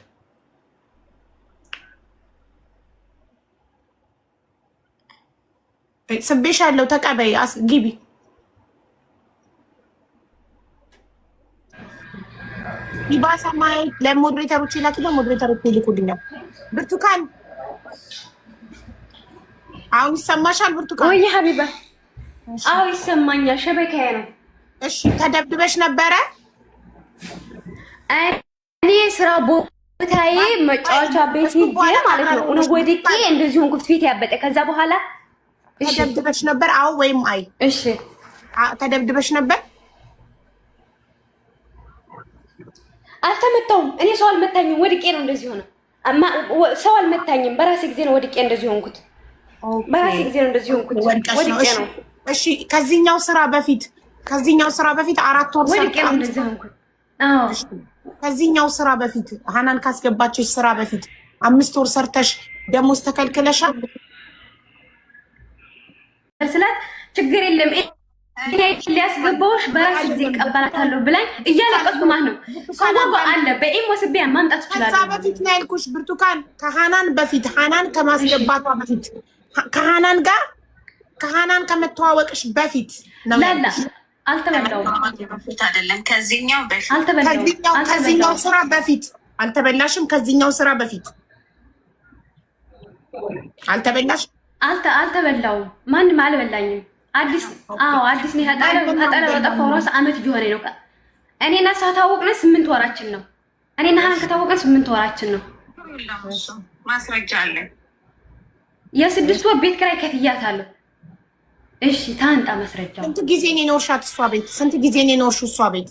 ስቤሻለሁ። ተቀበይ ግቢ። ይባሳ ማይ ለሞዴሬተሮች ይላክ። ለሞዴሬተሮች ይልኩልኛል። ብርቱካን አሁን ይሰማሻል? ብርቱካን ወይ ሀቢባ? አዎ ይሰማኛል። ሸበካዬ ነው። እሺ ተደብድበሽ ነበረ? እኔ ስራ ቦታዬ መጫወቻ ቤት ሂጄ ማለት ነው ወድቄ እንደዚህ ሆንኩት። ፊት ያበጠ። ከዛ በኋላ ተደብድበሽ ነበር? አዎ ወይም አይ? እሺ ተደብድበሽ ነበር? አልተመታውም። እኔ ሰው አልመታኝም። ወድቄ ነው እንደዚህ ሆነ። ሰው አልመታኝም። በራሴ ጊዜ ነው ወድቄ እንደዚህ ሆንኩት። በራሴ ጊዜ ነው እንደዚህ ሆንኩት። ወድቄ ነው። እሺ ከዚህኛው ስራ በፊት 4 ወር ወድቄ ነው እንደዚህ ሆንኩት። አዎ ከዚህኛው ስራ በፊት ሀናን ካስገባችሽ ስራ በፊት 5 ወር ሰርተሽ ደሞዝ ተከልክለሻል? ስላት ችግር የለም እኔ ሊያስገባውሽ በራስ ጊዜ እቀበላታለሁ ብላኝ እያለቀስኩ ማለት ነው። ሰው አለ በኢሞ ስቢያ ማምጣት ይችላል። ከዛ በፊት ነው ያልኩሽ ብርቱካን። ከሀናን በፊት ሀናን ከማስገባቷ በፊት ከሀናን ከመተዋወቅሽ በፊት ነው ያልኩሽ። አልተበላውም። አይደለም ከዚህኛው በፊት ከዚህኛው ስራ በፊት አልተበላሽም። ከዚህኛው ስራ በፊት አልተበላሽ? አልተበላውም። ማንም አልበላኝም። አዲስ ነው። ታጠለ በጠፋው ራስ አመት እየሆነ ነው። እኔና እሷ ታወቅነ 8 ወራችን ነው። እኔና ሀናን ከታወቅነ 8 ወራችን ነው። ማስረጃ አለ። የ6 ወር ቤት ኪራይ ከፍያታለሁ። እሺ ታንጣ ማስረጃው። ስንት ጊዜ ነው የኖርሻት እሷ ቤት? ስንት ጊዜ ነው የኖርሽው እሷ ቤት?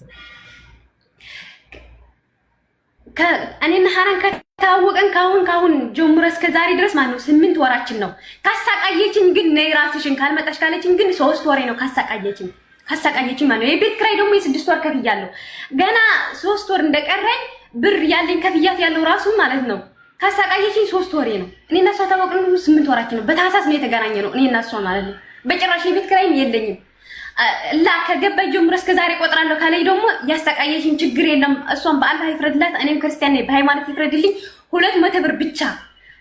እኔና ሀናን ከታወቅን ካሁን ጀምሮ እስከ ዛሬ ድረስ ማለት ነው 8 ወራችን ነው። ካሳቃየችኝ ግን ነይ ራስሽን ካልመጣሽ ካለችኝ ግን 3 ወሬ ነው ካሳቃየችኝ ማለት ነው። የቤት ኪራይ ደግሞ የ6 ወር ከፍያለሁ። ገና 3 ወር እንደቀረኝ ብር ያለኝ ከፍያት ያለው ራሱ ማለት ነው። ካሳቃየችኝ 3 ወሬ ነው። እኔና እሷ ታወቅን 8 ወራችን ነው። በታህሳስ ነው የተገናኘ ነው እኔና እሷ ማለት ነው። በጭራሽ የቤት ኪራይም የለኝም። ላ ከገባ ጀምሮ እስከ ዛሬ ቆጥራለሁ ካለኝ ደግሞ ያሰቃየሽኝ ችግር የለም። እሷን በአላህ ይፍረድላት፣ እኔም ክርስቲያን ነኝ በሃይማኖት ይፍረድልኝ። 200 ብር ብቻ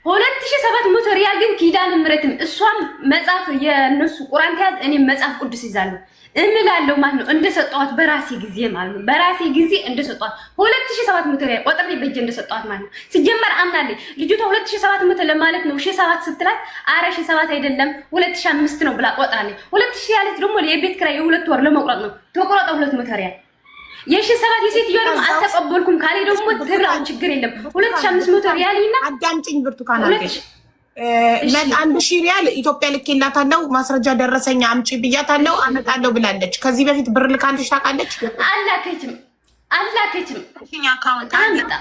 2700 ሪያል ግን ኪዳነ ምህረትም እሷም መጽሐፍ የነሱ ቁርአን ከያዝ እኔም መጽሐፍ ቅዱስ ይዛለሁ እምላለሁ ማለት ነው። እንደሰጠዋት በራሴ ጊዜ ማለት ነው። በራሴ ጊዜ እንደሰጠዋት 2700 ሪያል ቆጥሬ በእጄ እንደሰጠዋት ማለት ነው። ሲጀመር አምናለች ልጅቷ 2700 ለማለት ነው 7 ስትላት አረ 7 አይደለም 2005 ነው ብላ ቆጥራለች። 2000 ያለች ደግሞ የቤት ኪራይ የ2 ወር ለመቁረጥ ነው። ተቆረጠ 200 ሪያል የ7 የሴትዮዋ ደግሞ አልተቀበልኩም ካለ ደግሞ ትብላው ችግር የለም 2500 ሪያል እና አዳምጪኝ ብርቱካን አለች 1000 ሪያል ኢትዮጵያ ልኬላታለሁ ማስረጃ ደረሰኝ አምጪ ብያታለሁ አመጣለሁ ብላለች። ከዚህ በፊት ብር ልካልሽ ታውቃለች? አላከችም እኛ አካውንት ታንጣ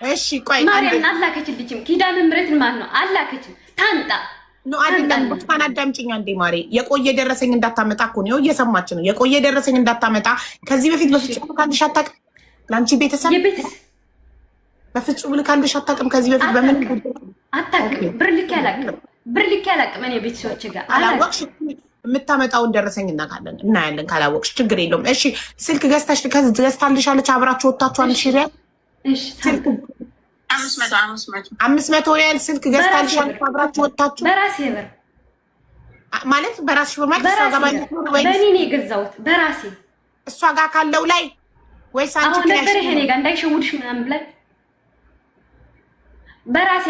እሺ ቆይ ማርያም አላከችልኝም ኪዳነ ምህረትን ማለት ነው አላከችም ታንጣ ነው አይደለም። ብርቱካን አዳምጪኝ አንዴ ማሬ የቆየ ደረሰኝ እንዳታመጣ እኮ ነው እየሰማች ነው። የቆየ ደረሰኝ እንዳታመጣ ከዚህ በፊት በፍጹም ልካልሽ አታውቅም። ለአንቺ ቤተሰብ በፍጹም ልካልሽ አታውቅም። ከዚህ በፊት በምን አታውቅም። ብር ልኬ አላውቅም። እኔ ቤተሰቦቼ ጋር አላወቅሽ የምታመጣውን ደረሰኝ እናያለን። ካላወቅሽ ችግር የለውም። እሺ ስልክ ገዝታልሻለች አብራችሁ ወጣችሁ 1000 ሪያል እሺ 500 ሪያል ስልክ ገዝታልሻለች አብራችሁ ወጣችሁ በራሴ ብር ማለት በራስሽ ብር ማለት እሷ ጋር በእኔ ነው የገዛሁት በራሴ እሷ ጋር ካለው ላይ ወይስ አንቺ ነበር ይሄኔ ጋር እንዳይሸውድሽ ምናምን ብላይ በራሴ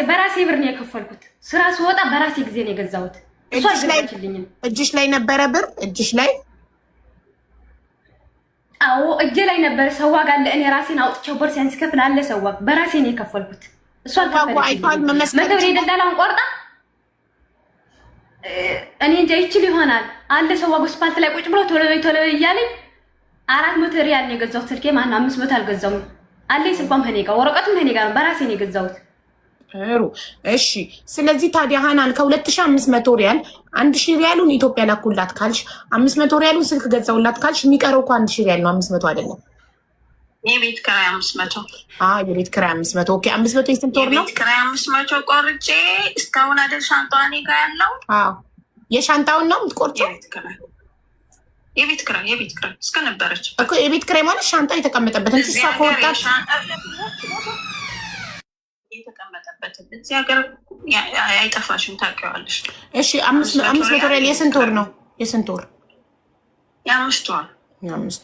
ብር ነው የከፈልኩት። ስራ ስወጣ በራሴ ጊዜ ነው የገዛሁት። እሷ አይችልኝም። እጅሽ ላይ ነበረ ብር እጅሽ ላይ? አዎ እጄ ላይ ነበር። ሰዋ ጋር ለእኔ ራሴን አውጥቼው ቦርሳዬን ስከፍል አለ ሰዋ በራሴ ነው የከፈልኩት። እሷ አልከፈለችኝም። መተው ደላላውን ቆርጣ እኔ እንጃ ይችል ይሆናል አለ ሰዋ ጎስፓልት ላይ ቁጭ ብሎ ቶሎ በይ እያለኝ 400 ሪያል ነው የገዛሁት። ስልኬ ማን 500 አልገዛሁም። አለ ስልኳም ከኔ ጋር ወረቀቱም ከኔ ጋር በራሴ ነው የገዛሁት። ጥሩ እሺ። ስለዚህ ታዲያ ሃናን ከ2500 ሪያል 1000 ሪያሉን ኢትዮጵያ ላኩላት ካልሽ 500 ሪያሉን ስልክ ገዛውላት ካልሽ የሚቀረው እኮ 1000 ሪያል ነው 500 አይደለም። የቤት ኪራይ 500 የቤት ኪራይ 500 ኦኬ። 500 የስንት ወር ነው? የቤት ኪራይ 500 ቆርጬ እስካሁን አይደል ሻንጣዋ እኔ ጋር ያለው? የሻንጣውን ነው የምትቆርጪው? የቤት ኪራይ እስከ ነበረች እኮ የቤት ኪራይ ማለት ሻንጣ የተቀመጠበት እንጂ እሷ ከወጣች የተቀመጠበት እዚህ ሀገር አይጠፋሽም፣ ታውቂዋለሽ። እሺ 500 ሪያል የስንት ወር ነው? የስንት ወር? የ5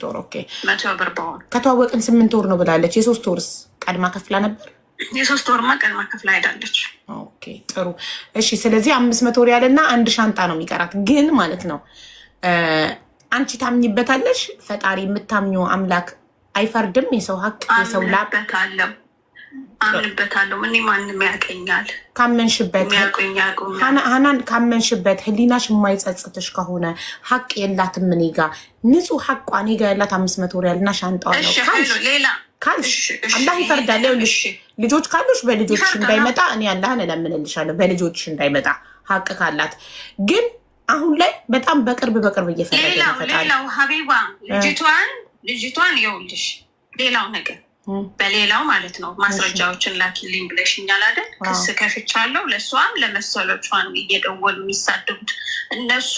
ወር ኦኬ። 100 ብር በሆነ ከተዋወቅን 8 ወር ነው ብላለች። የ3 ወርስ ቀድማ ከፍላ ነበር? የ3 ወርማ ቀድማ ከፍላ ሄዳለች። ኦኬ ጥሩ እሺ። ስለዚህ 500 ሪያል እና አንድ ሻንጣ ነው የሚቀራት። ግን ማለት ነው አንቺ ታምኝበታለሽ? ፈጣሪ የምታምኚው አምላክ አይፈርድም? የሰው ሀቅ የሰው ላብ አምንበታለሁ። እኔ ማንም ያውቀኛል። ካመንሽበት ሃናን ካመንሽበት ህሊናሽ የማይጸጽትሽ ከሆነ ሀቅ የላትም እኔ ጋ ንጹህ ሀቋ እኔ ጋ ያላት 500 ሪያል እና ሻንጣዋ ነው ካልሽ አላህ ይፈርዳል። ይኸውልሽ ልጆች ካሉሽ በልጆችሽ እንዳይመጣ እኔ አላህን እለምንልሻለሁ በልጆችሽ እንዳይመጣ ሀቅ ካላት። ግን አሁን ላይ በጣም በቅርብ እየፈረደ ይፈጣል። ሌላው ሀቢባ ልጅቷን ይኸውልሽ ሌላው ነገር በሌላው ማለት ነው ማስረጃዎችን ላኪልኝ ብለሽኛል አይደል? ክስ ከፍቻለሁ። ለእሷም ለመሰሎቿን እየደወሉ የሚሳደቡት እነሱ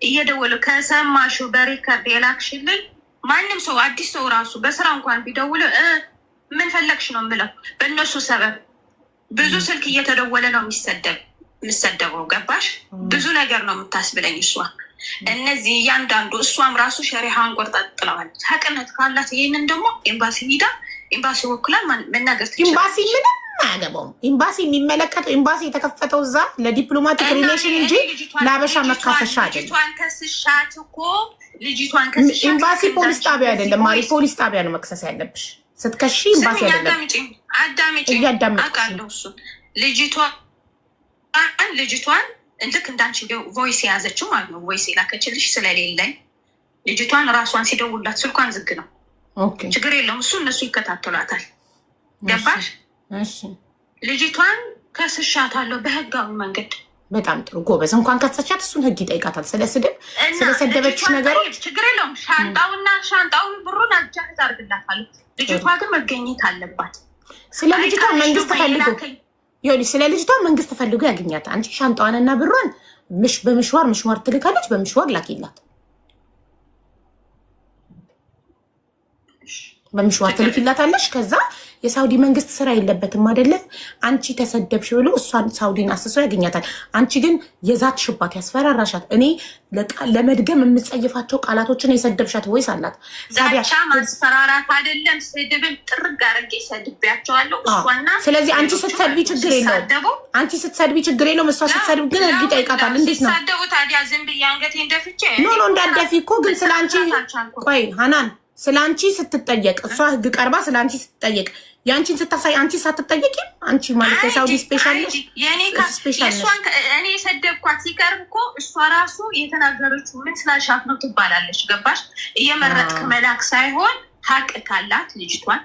እየደወሉ ከሰማሽው በሪከርድ የላክሽልኝ ማንም ሰው አዲስ ሰው ራሱ በስራ እንኳን ቢደውል ምን ፈለግሽ ነው የምለው። በእነሱ ሰበብ ብዙ ስልክ እየተደወለ ነው የሚሰደበው። ገባሽ? ብዙ ነገር ነው የምታስብለኝ እሷ። እነዚህ እያንዳንዱ እሷም ራሱ ሸሪሃን ቆርጣ ጥለዋለች። ሀቅነት ካላት ይህንን ደግሞ ኤምባሲ ሂዳ ኤምባሲ ወክላ መናገር ትችላለች። ኤምባሲ ምንም አያገባውም። ኤምባሲ የሚመለከተው ኤምባሲ የተከፈተው እዛ ለዲፕሎማቲክ ሪሌሽን እንጂ ለአበሻ መካሰሻ አይደለም። ኤምባሲ ፖሊስ ጣቢያ አይደለም ማሪ፣ ፖሊስ ጣቢያ ነው መክሰስ ያለብሽ ስትከሺ። ኤምባሲ አይደለም። አውቃለሁ እሱን። ልጅቷን ልክ እንዳንቺ ቮይስ የያዘችው ማለት ነው። ቮይስ የላከችልሽ ስለሌለኝ ልጅቷን ራሷን ሲደውላት ስልኳን ዝግ ነው። ችግር የለውም እሱ እነሱ ይከታተሏታል። ገባሽ? ልጅቷን ከስሻታለሁ በህጋዊ መንገድ። በጣም ጥሩ ጎበዝ። እንኳን ከሰቻት እሱን ህግ ይጠይቃታል። ስለሰደበችሽ ነገሮች ችግር የለውም። ሻንጣውን ብሩን አጃህዝ አርግላታለሁ። ልጅቷ ግን መገኘት አለባት። ስለ ልጅቷ መንግስት ፈልጎ ያገኛት። አንቺ ሻንጣዋንና ብሯን በምሽዋር ትልካለች። በምሽዋር ላኪላት። በምሽዋር ትልኪላታለሽ። ከዛ የሳውዲ መንግስት ስራ የለበትም አይደለ? አንቺ ተሰደብሽ ብሎ እሷን ሳውዲን አስሶ ያገኛታል። አንቺ ግን የዛትሽባት ያስፈራራሻት። እኔ ለመድገም የምጸይፋቸው ቃላቶችን የሰደብሻት ወይስ አላት? ዛቻ ማስፈራራት አይደለም፣ ስድብን ጥርግ አድርጌ ሰድቤያቸዋለሁ እሷና። ስለዚህ አንቺ ስትሰድቢ ችግር የለውም፣ አንቺ ስትሰድቢ ችግር የለውም። እሷ ስትሰድቢ ግን ህግ ይጠይቃታል። እንዴት ነው ሳደቡ ታዲያ? ዝም ብዬ አንገቴን ደፍቼ ኖ እንዳትደፊ እኮ። ግን ስለ አንቺ ቆይ ሃናን፣ ስለ አንቺ ስትጠየቅ እሷ ህግ ቀርባ ስለ አንቺ ስትጠየቅ የአንቺን ስታሳይ አንቺ ሳትጠየቂ አንቺ ማለት የሳውዲ ስፔሻል እኔ የሰደብኳት ሲቀርብ እኮ እሷ ራሱ የተናገረችው ምን ስላልሻት ነው ትባላለች። ገባሽ? እየመረጥክ መላክ ሳይሆን ሀቅ ካላት ልጅቷን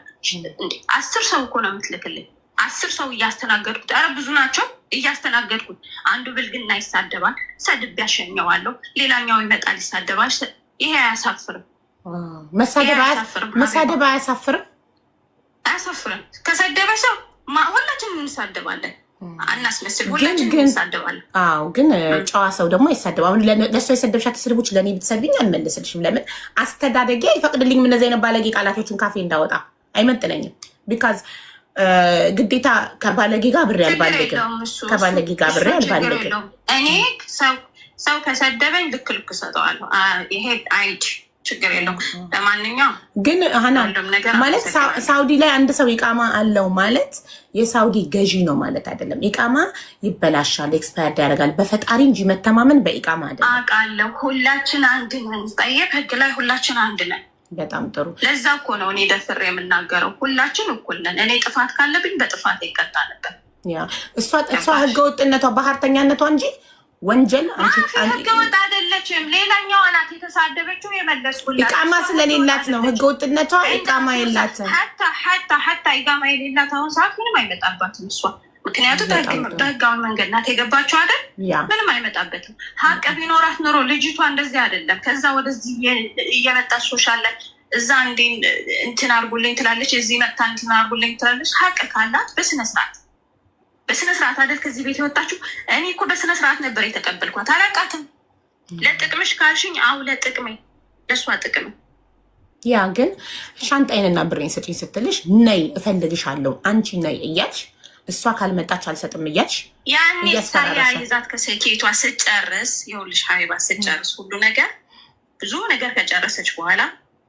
10 ሰው እኮ ነው የምትልክልኝ። 10 ሰው እያስተናገድኩት፣ ኧረ ብዙ ናቸው እያስተናገድኩት። አንዱ ብልግና ይሳደባል፣ ሰድብ ያሸኘዋለሁ። ሌላኛው ይመጣል ይሳደባል። ይሄ አያሳፍርም? መሳደብ አያሳፍርም? አያሳፍርም። ከሰደበ ሰው ሁላችንም እንሳደባለን፣ አናስመስል፣ ሁላችንም እንሳደባለን። አዎ፣ ግን ጨዋ ሰው ደግሞ አይሳደባም። ለእሷ የሰደብሻት ስድቦች ለእኔ ብትሰድብኝ አልመልስልሽም። ለምን? አስተዳደጌ አይፈቅድልኝም እነዚያ አይነት ባለጌ ቃላቶችን ካፌ እንዳወጣ አይመጥነኝም። ቢካዝ ግዴታ ከባለጌ ጋር ብሬ አልባለግም። ከባለጌ ጋር ብሬ አልባለግም። እኔ ሰው ከሰደበኝ ልክ እሰጠዋለሁ። ይሄ አይድ ችግር የለውም። ለማንኛውም ግን ሃናን ማለት ሳውዲ ላይ አንድ ሰው ኢቃማ አለው ማለት የሳውዲ ገዢ ነው ማለት አይደለም። ኢቃማ ይበላሻል፣ ኤክስፓየርድ ያደርጋል። በፈጣሪ እንጂ መተማመን በኢቃማ አይደለም። አውቃለሁ። ሁላችን አንድ ነን። ጠየቅ ህግ ላይ ሁላችን አንድ ነን። በጣም ጥሩ። ለዛ እኮ ነው እኔ ደፍሬ የምናገረው። ሁላችን እኩል ነን። እኔ ጥፋት ካለብኝ በጥፋት ይቀጣ ነበር። እሷ ህገወጥነቷ ባህርተኛነቷ እንጂ ወንጀል ህገወጥ አይደለችም። ሌላኛዋ ናት የተሳደበችው የመለስኩላት። ኢቃማ ስለሌላት ነው ህገወጥነቷ። ኢቃማ የላትም። ሀታ ኢቃማ የሌላት አሁን ሰዓት ምንም አይመጣባትም እሷ። ምክንያቱም በህጋዊ መንገድ ናት የገባችው አይደል? ምንም አይመጣበትም። ሀቅ ቢኖራት ኖሮ ልጅቷ እንደዚህ አይደለም። ከዛ ወደዚህ እየመጣች ሶሻል ላይ እዛ እንዴ እንትን አርጉልኝ ትላለች፣ እዚህ መጣ እንትን አርጉልኝ ትላለች። ሀቅ ካላት በስነስርዓት አይደል ከዚህ ቤት የወጣችሁ። እኔ እኮ በስነስርዓት ነበር የተቀበልኳት። አላቃትም። ለጥቅምሽ ካልሽኝ አው ለጥቅሜ፣ ለእሷ ጥቅም። ያ ግን ሻንጣይንና ብሬን ስጪኝ ስትልሽ ነይ እፈልግሻለሁ አንቺ ነይ እያልሽ እሷ ካልመጣች አልሰጥም እያልሽ ያኔ ሳያ ይዛት ከሴቷ ስጨርስ፣ ይኸውልሽ ሀይባ ስጨርስ ሁሉ ነገር ብዙ ነገር ከጨረሰች በኋላ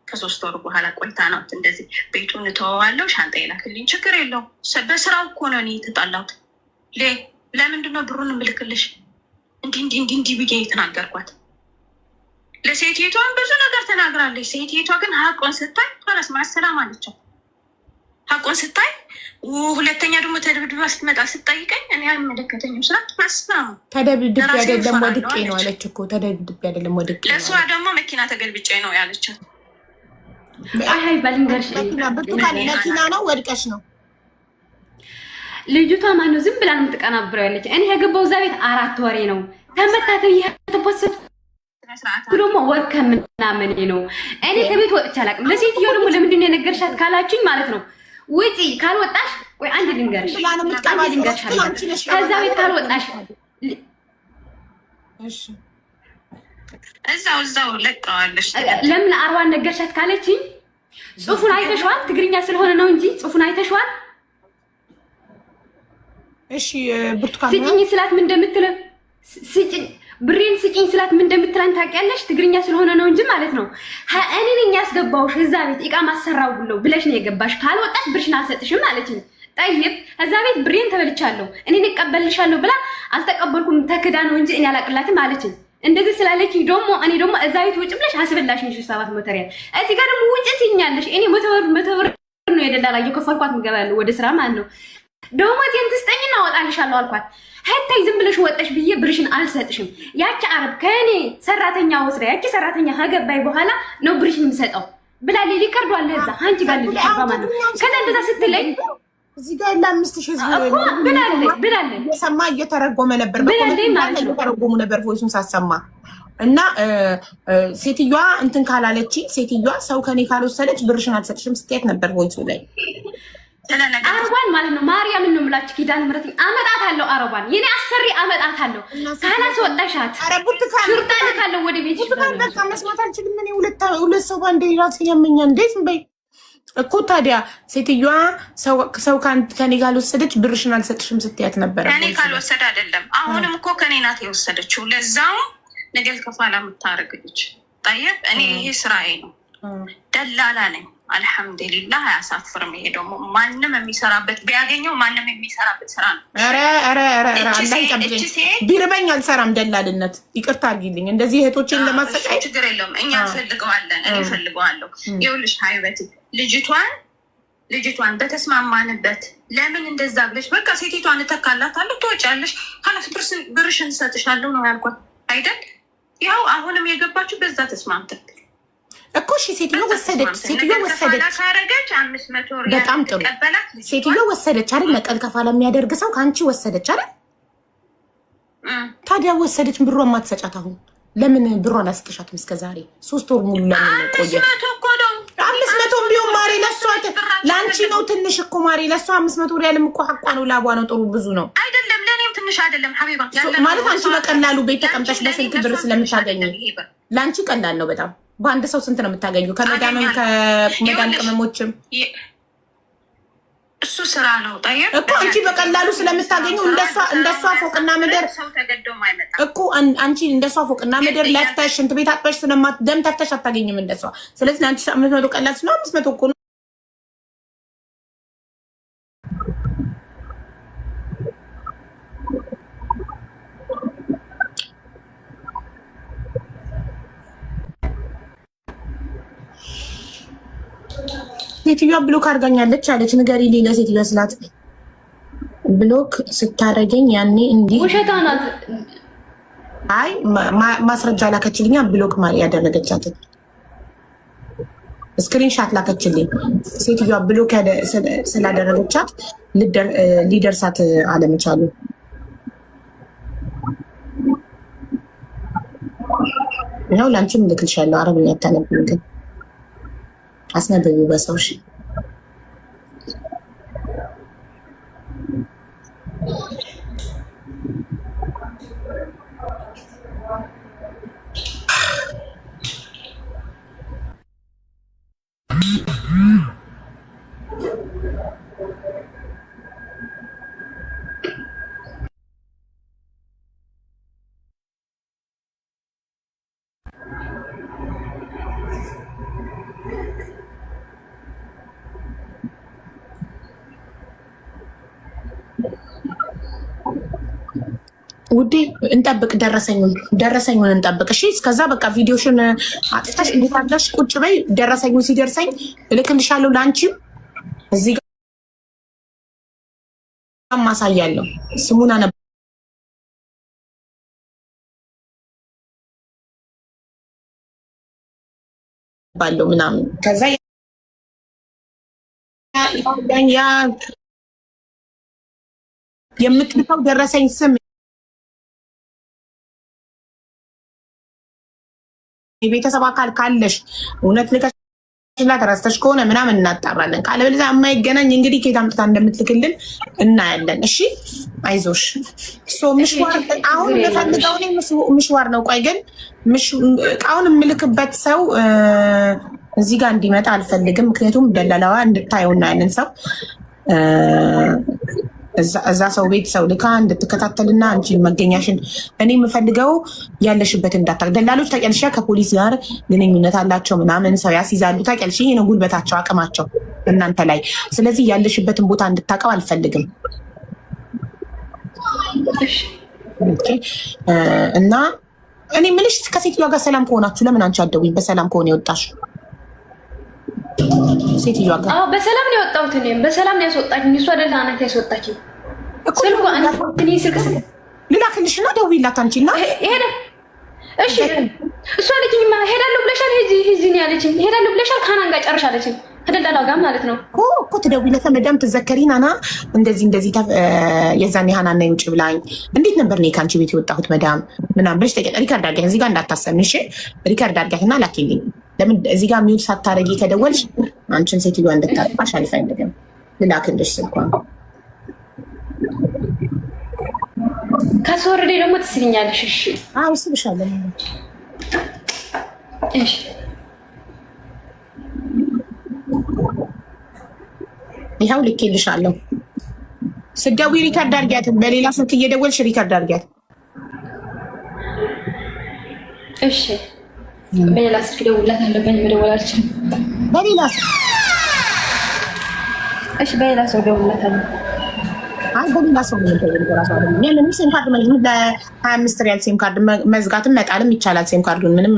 ከ3 ወር በኋላ ቆይታ ነው እንደዚህ ቤቱን እተወዋለሁ ሻንጣዬን ላክልኝ፣ ችግር የለውም በስራው እኮ ነው እኔ የተጣላሁት። ለምንድነው ብሩን እምልክልሽ? እንዲህ ብዬ የተናገርኳት ለሴትዮቷን ብዙ ነገር ተናግራለች። ሴትዮቷ ግን ሀቆን ስታይ ራስ ማሰላም አለችው። ሀቆን ስታይ ሁለተኛ ደግሞ ተደብድባ ስትመጣ ስጠይቀኝ እኔ አይመለከተኝም ስላት ማስላም ተደብድቤ አይደለም ወድቄ ነው አለች እኮ። ተደብድቤ አይደለም ወድቄ ነው። ለእሷ ደግሞ መኪና ተገልብጬ ነው ያለቻት። አይ ባልንገርሽ መኪና ነው ወድቀሽ ነው። ልጅቷ ማነው ዝም ብላ የምትቀናብረው ያለች። እኔ የገባው እዛ ቤት 4 ወሬ ነው ተመታተ ይተፖስት ደግሞ ወር ከምናምን ነው። እኔ ከቤት ወጥቼ አላውቅም። ለሴትዮ ደግሞ ለምንድን ነው የነገርሻት ካላችሁኝ ማለት ነው ውጪ ካልወጣሽ ወይ አንድ ልንገርሽ ከዛ ቤት ካልወጣሽ እሺ እዛው ለቀዋለሽ። ለምን 40 ነገርሻት ካለችኝ ጽሁፉን አይተሽዋል? ትግርኛ ስለሆነ ነው እንጂ ጽሁፉን አይተሽዋል? እሺ ብርቱካን ስጪኝ ስላት ምን እንደምትል ስጪኝ ብሬን ስጪኝ ስላት ምን እንደምትላን ታውቂያለሽ? ትግርኛ ስለሆነ ነው እንጂ ማለት ነው። እኔ ነኝ ያስገባውሽ እዛ ቤት ኢቃማ አሰራው ብለሽ ነው የገባሽ። ካልወጣሽ ብርሽን አልሰጥሽም አለችኝ። ጠይብ እዛ ቤት ብሬን ተበልቻለሁ እኔ እቀበልሻለሁ ብላ አልተቀበልኩም ተክዳ ነው እንጂ እኔ አላቅላትም አለችኝ። እንደዚህ ስላለች ደግሞ እኔ ደግሞ እዛ ቤት ውጭ ብለሽ አስበላሽኝ 700 ሪያል እዚህ ጋር ደግሞ ውጭ ትይኛለሽ። እኔ 100 ብር ነው የደላላ እየከፈልኳት ምገባለሁ ወደ ስራ ማለት ነው። ደግሞ ቴን ትስጠኝና አወጣልሻለሁ አልኳት። ሀታይ ዝም ብለሽ ወጣሽ ብዬ ብርሽን አልሰጥሽም። ያቺ አረብ ከኔ ሰራተኛ ወስዳ ያቺ ሰራተኛ ከገባይ በኋላ ነው ብርሽን የምሰጠው ብላ ሌሊ ከርዷል። እዛ አንቺ ጋር ልጅ አባማ ነው። ከዛ እንደዛ ስትለኝ እዚህ ጋር ለ5000 ህዝብ እኮ ብላለኝ የሰማ እየተረጎመ ነበር። በኮሜንት እየተረጎሙ ነበር ቮይሱን ሳሰማ እና ሴትዮዋ እንትን ካላለች ሴትዮዋ ሰው ከኔ ካልወሰደች ብርሽን አልሰጥሽም ስትያት ነበር ቮይሱ ላይ። አረቧን ማለት ነው ማርያምን ነው የምላችሁ። ኪዳነ ምሕረት አመጣታለሁ። አረቧን የኔ አሰሪ አመጣታለሁ። ካላስወጣሻት ሹርጣ ልካለሁ ወደ ቤት። በቃ መስማት አልችልም እኔ። ሁለት ሰው ባንዴ ራስ ያመኛል። እንዴት በይ እኮ ታዲያ ሴትዮዋ ሰው ከኔ ጋር አልወሰደች ብርሽን አልሰጥሽም ስትያት ነበረ። ከኔ ካልወሰደ አይደለም አሁንም እኮ ከኔ ናት የወሰደችው። ለዛው ነገል ከፋላ የምታረግች ጠየብ። እኔ ይሄ ስራዬ ነው፣ ደላላ ነኝ። አልሐምዱሊላህ አያሳፍርም። ይሄ ደግሞ ማንም የሚሰራበት ቢያገኘው ማንም የሚሰራበት ስራ ነው። ቢርበኝ አልሰራም ደላልነት። ይቅርታ አድርጊልኝ እንደዚህ እህቶችን ለማሰቃየት። ችግር የለውም እኛ እንፈልገዋለን፣ እኔ እፈልገዋለሁ። ይኸውልሽ ሀይበት ልጅቷን በተስማማንበት ለምን እንደዛ ብለሽ በቃ ሴቲቷን እተካላታለሁ ትወጫለሽ፣ ሀላስ ብርሽን እሰጥሻለሁ ነው ያልኳት አይደል? ያው አሁንም የገባችሁ በዛ ተስማምተን እኮ እሺ፣ ሴትዮ ወሰደች ካረገች 500 ሪያል በጣም ጥሩ። ሴትዮ ወሰደች አይደል? ለቀን ከፋላ የሚያደርግ ሰው ከአንቺ ወሰደች አይደል? ታዲያ ወሰደች፣ ብሯን ማትሰጫት አሁን ለምን ብሯን አስጥሻትም? እስከዛሬ 3 ወር ሙሉ ለምን ቆየ? 500 ቢሆን ማሬ ለሷ ለአንቺ ነው ትንሽ እኮ ማሬ፣ ለሷ 500 ሪያልም እኮ ሐቋ ነው፣ ላቧ ነው። ጥሩ ብዙ ነው አይደለም? ለኔም ትንሽ አይደለም ሀቢባ ማለት አንቺ በቀላሉ ቤት ተቀምጠሽ በስልክ ብር ስለምታገኝ ለአንቺ ቀላል ነው በጣም። በአንድ ሰው ስንት ነው የምታገኙ? ከመዳምም ከመዳም ቅመሞችም እሱ ስራ ነው ጠየቅ እኮ አንቺ በቀላሉ ስለምታገኙ እንደሷ ፎቅና ምድር እኮ አንቺ እንደሷ ፎቅና ምድር ለፍተሽ ሽንት ቤት አጥበሽ ስለማት ደም ተፍተሽ አታገኝም እንደሷ። ስለዚህ ለአንቺ 500 ቀላል ስለሆነ 500 እኮ ነው። ሴትዮዋ ብሎክ አድርጋኛለች አለች። ንገሪልኝ ለሴትዮዋ ስላት ብሎክ ስታረገኝ ያኔ እንዲህ ውሸታ ናት። አይ ማስረጃ ላከችልኛ ብሎክ ያደረገቻት ስክሪንሻት ላከችልኝ። ሴትዮዋ ብሎክ ስላደረገቻት ሊደርሳት አለመቻሉ። ያው ላንቺም ልክልሻለሁ። አረብኛ አታነብም ግን አስነብቢ በሰው እሺ። ውዴ እንጠብቅ፣ ደረሰኙን እንጠብቅ። እሺ እስከዛ በቃ ቪዲዮሽን አጥፍተሽ እንዲታለሽ ቁጭ በይ። ደረሰኙን ሲደርሰኝ እልክልሻለሁ። ለአንቺም እዚህ ጋር ማሳያለሁ። ስሙን አነባለሁ ምናምን ከዛ ያ የምትልከው ደረሰኝ ስም የቤተሰብ አካል ካለሽ እውነት ልከሽላት ረስተሽ ከሆነ ምናምን እናጣራለን። ካለበለዚያ የማይገናኝ እንግዲህ ከየት አምጥታ እንደምትልክልን እናያለን። እሺ አይዞሽ። አሁን የፈልገው ምሽዋር ነው። ቆይ ግን እቃውን የምልክበት ሰው እዚህ ጋር እንዲመጣ አልፈልግም። ምክንያቱም ደላላዋ እንድታየውና ያንን ሰው እዛ ሰው ቤት ሰው ልካ እንድትከታተልና አንቺ መገኛሽን እኔ የምፈልገው ያለሽበት እንዳታውቅ። ደላሎች ታውቂያለሽ፣ ከፖሊስ ጋር ግንኙነት አላቸው ምናምን ሰው ያስይዛሉ። ታውቂያለሽ፣ ይሄ ነው ጉልበታቸው፣ አቅማቸው እናንተ ላይ። ስለዚህ ያለሽበትን ቦታ እንድታውቀው አልፈልግም። እና እኔ የምልሽ ከሴትዮዋ ጋር ሰላም ከሆናችሁ ለምን አንቺ አትደውይም? በሰላም ከሆነ የወጣሽ ሴትዮዋ ጋር በሰላም ነው የወጣሁት። እኔም በሰላም ነው ያስወጣችኝ። እሷ ደህና ናት ያስወጣችኝ። ስልኩ እኔ ስልክ ልላክልሽና ደውይላት አንቺ እና ሄደ። እሺ እሷ አለችኝ ሄዳለሁ ብለሻል፣ ሂጂ ነው ያለችኝ። ሄዳለሁ ብለሻል ከሀናን ጋር ጨርሻለችኝ፣ ከደላላው ጋር ማለት ነው እኮ። ትደውይለት መዳም ትዘከሪን አና እንደዚህ የዛኔ ሀናን ነይ ውጭ ብላኝ እንዴት ነበር እኔ ከአንቺ ቤት የወጣሁት መዳም ምናምን ብለሽ ሪከርድ አድርጊያት። እዚህ ጋር እንዳታሰሚ እሺ። ሪከርድ አድርጊያትና ላኪልኝ። ለምን እዚህ ጋር ሚውት ሳታረጊ ከደወልሽ አንቺን ሴትዮዋ እንድታጥፋሽ አልፈልግም። ልላክልሽ ስልኳን ካስወረዴ ደግሞ ትስልኛለሽ። እሺ አዎ ስልሻለሁ። እሺ ይኸው ልኬልሻለሁ። ስትደውይ ሪከርድ አድርጊያት። በሌላ ስልክ እየደወልሽ ሪከርድ አድርጊያት። እሺ በሌላ ስልክ ደውልላታለሁ። መደወል አልችልም። በሌላ ስልክ እሺ በሌላ ሰው ደውልላታለሁ። አይ በሌላ ሰው ነው የምትደውልላታለሁ። አይደለም ያንን ሲም ካርድ ማለት ነው። ለ25 ሪያል ሲም ካርድ መዝጋትም መጣልም ይቻላል። ሲም ካርዱን ምንም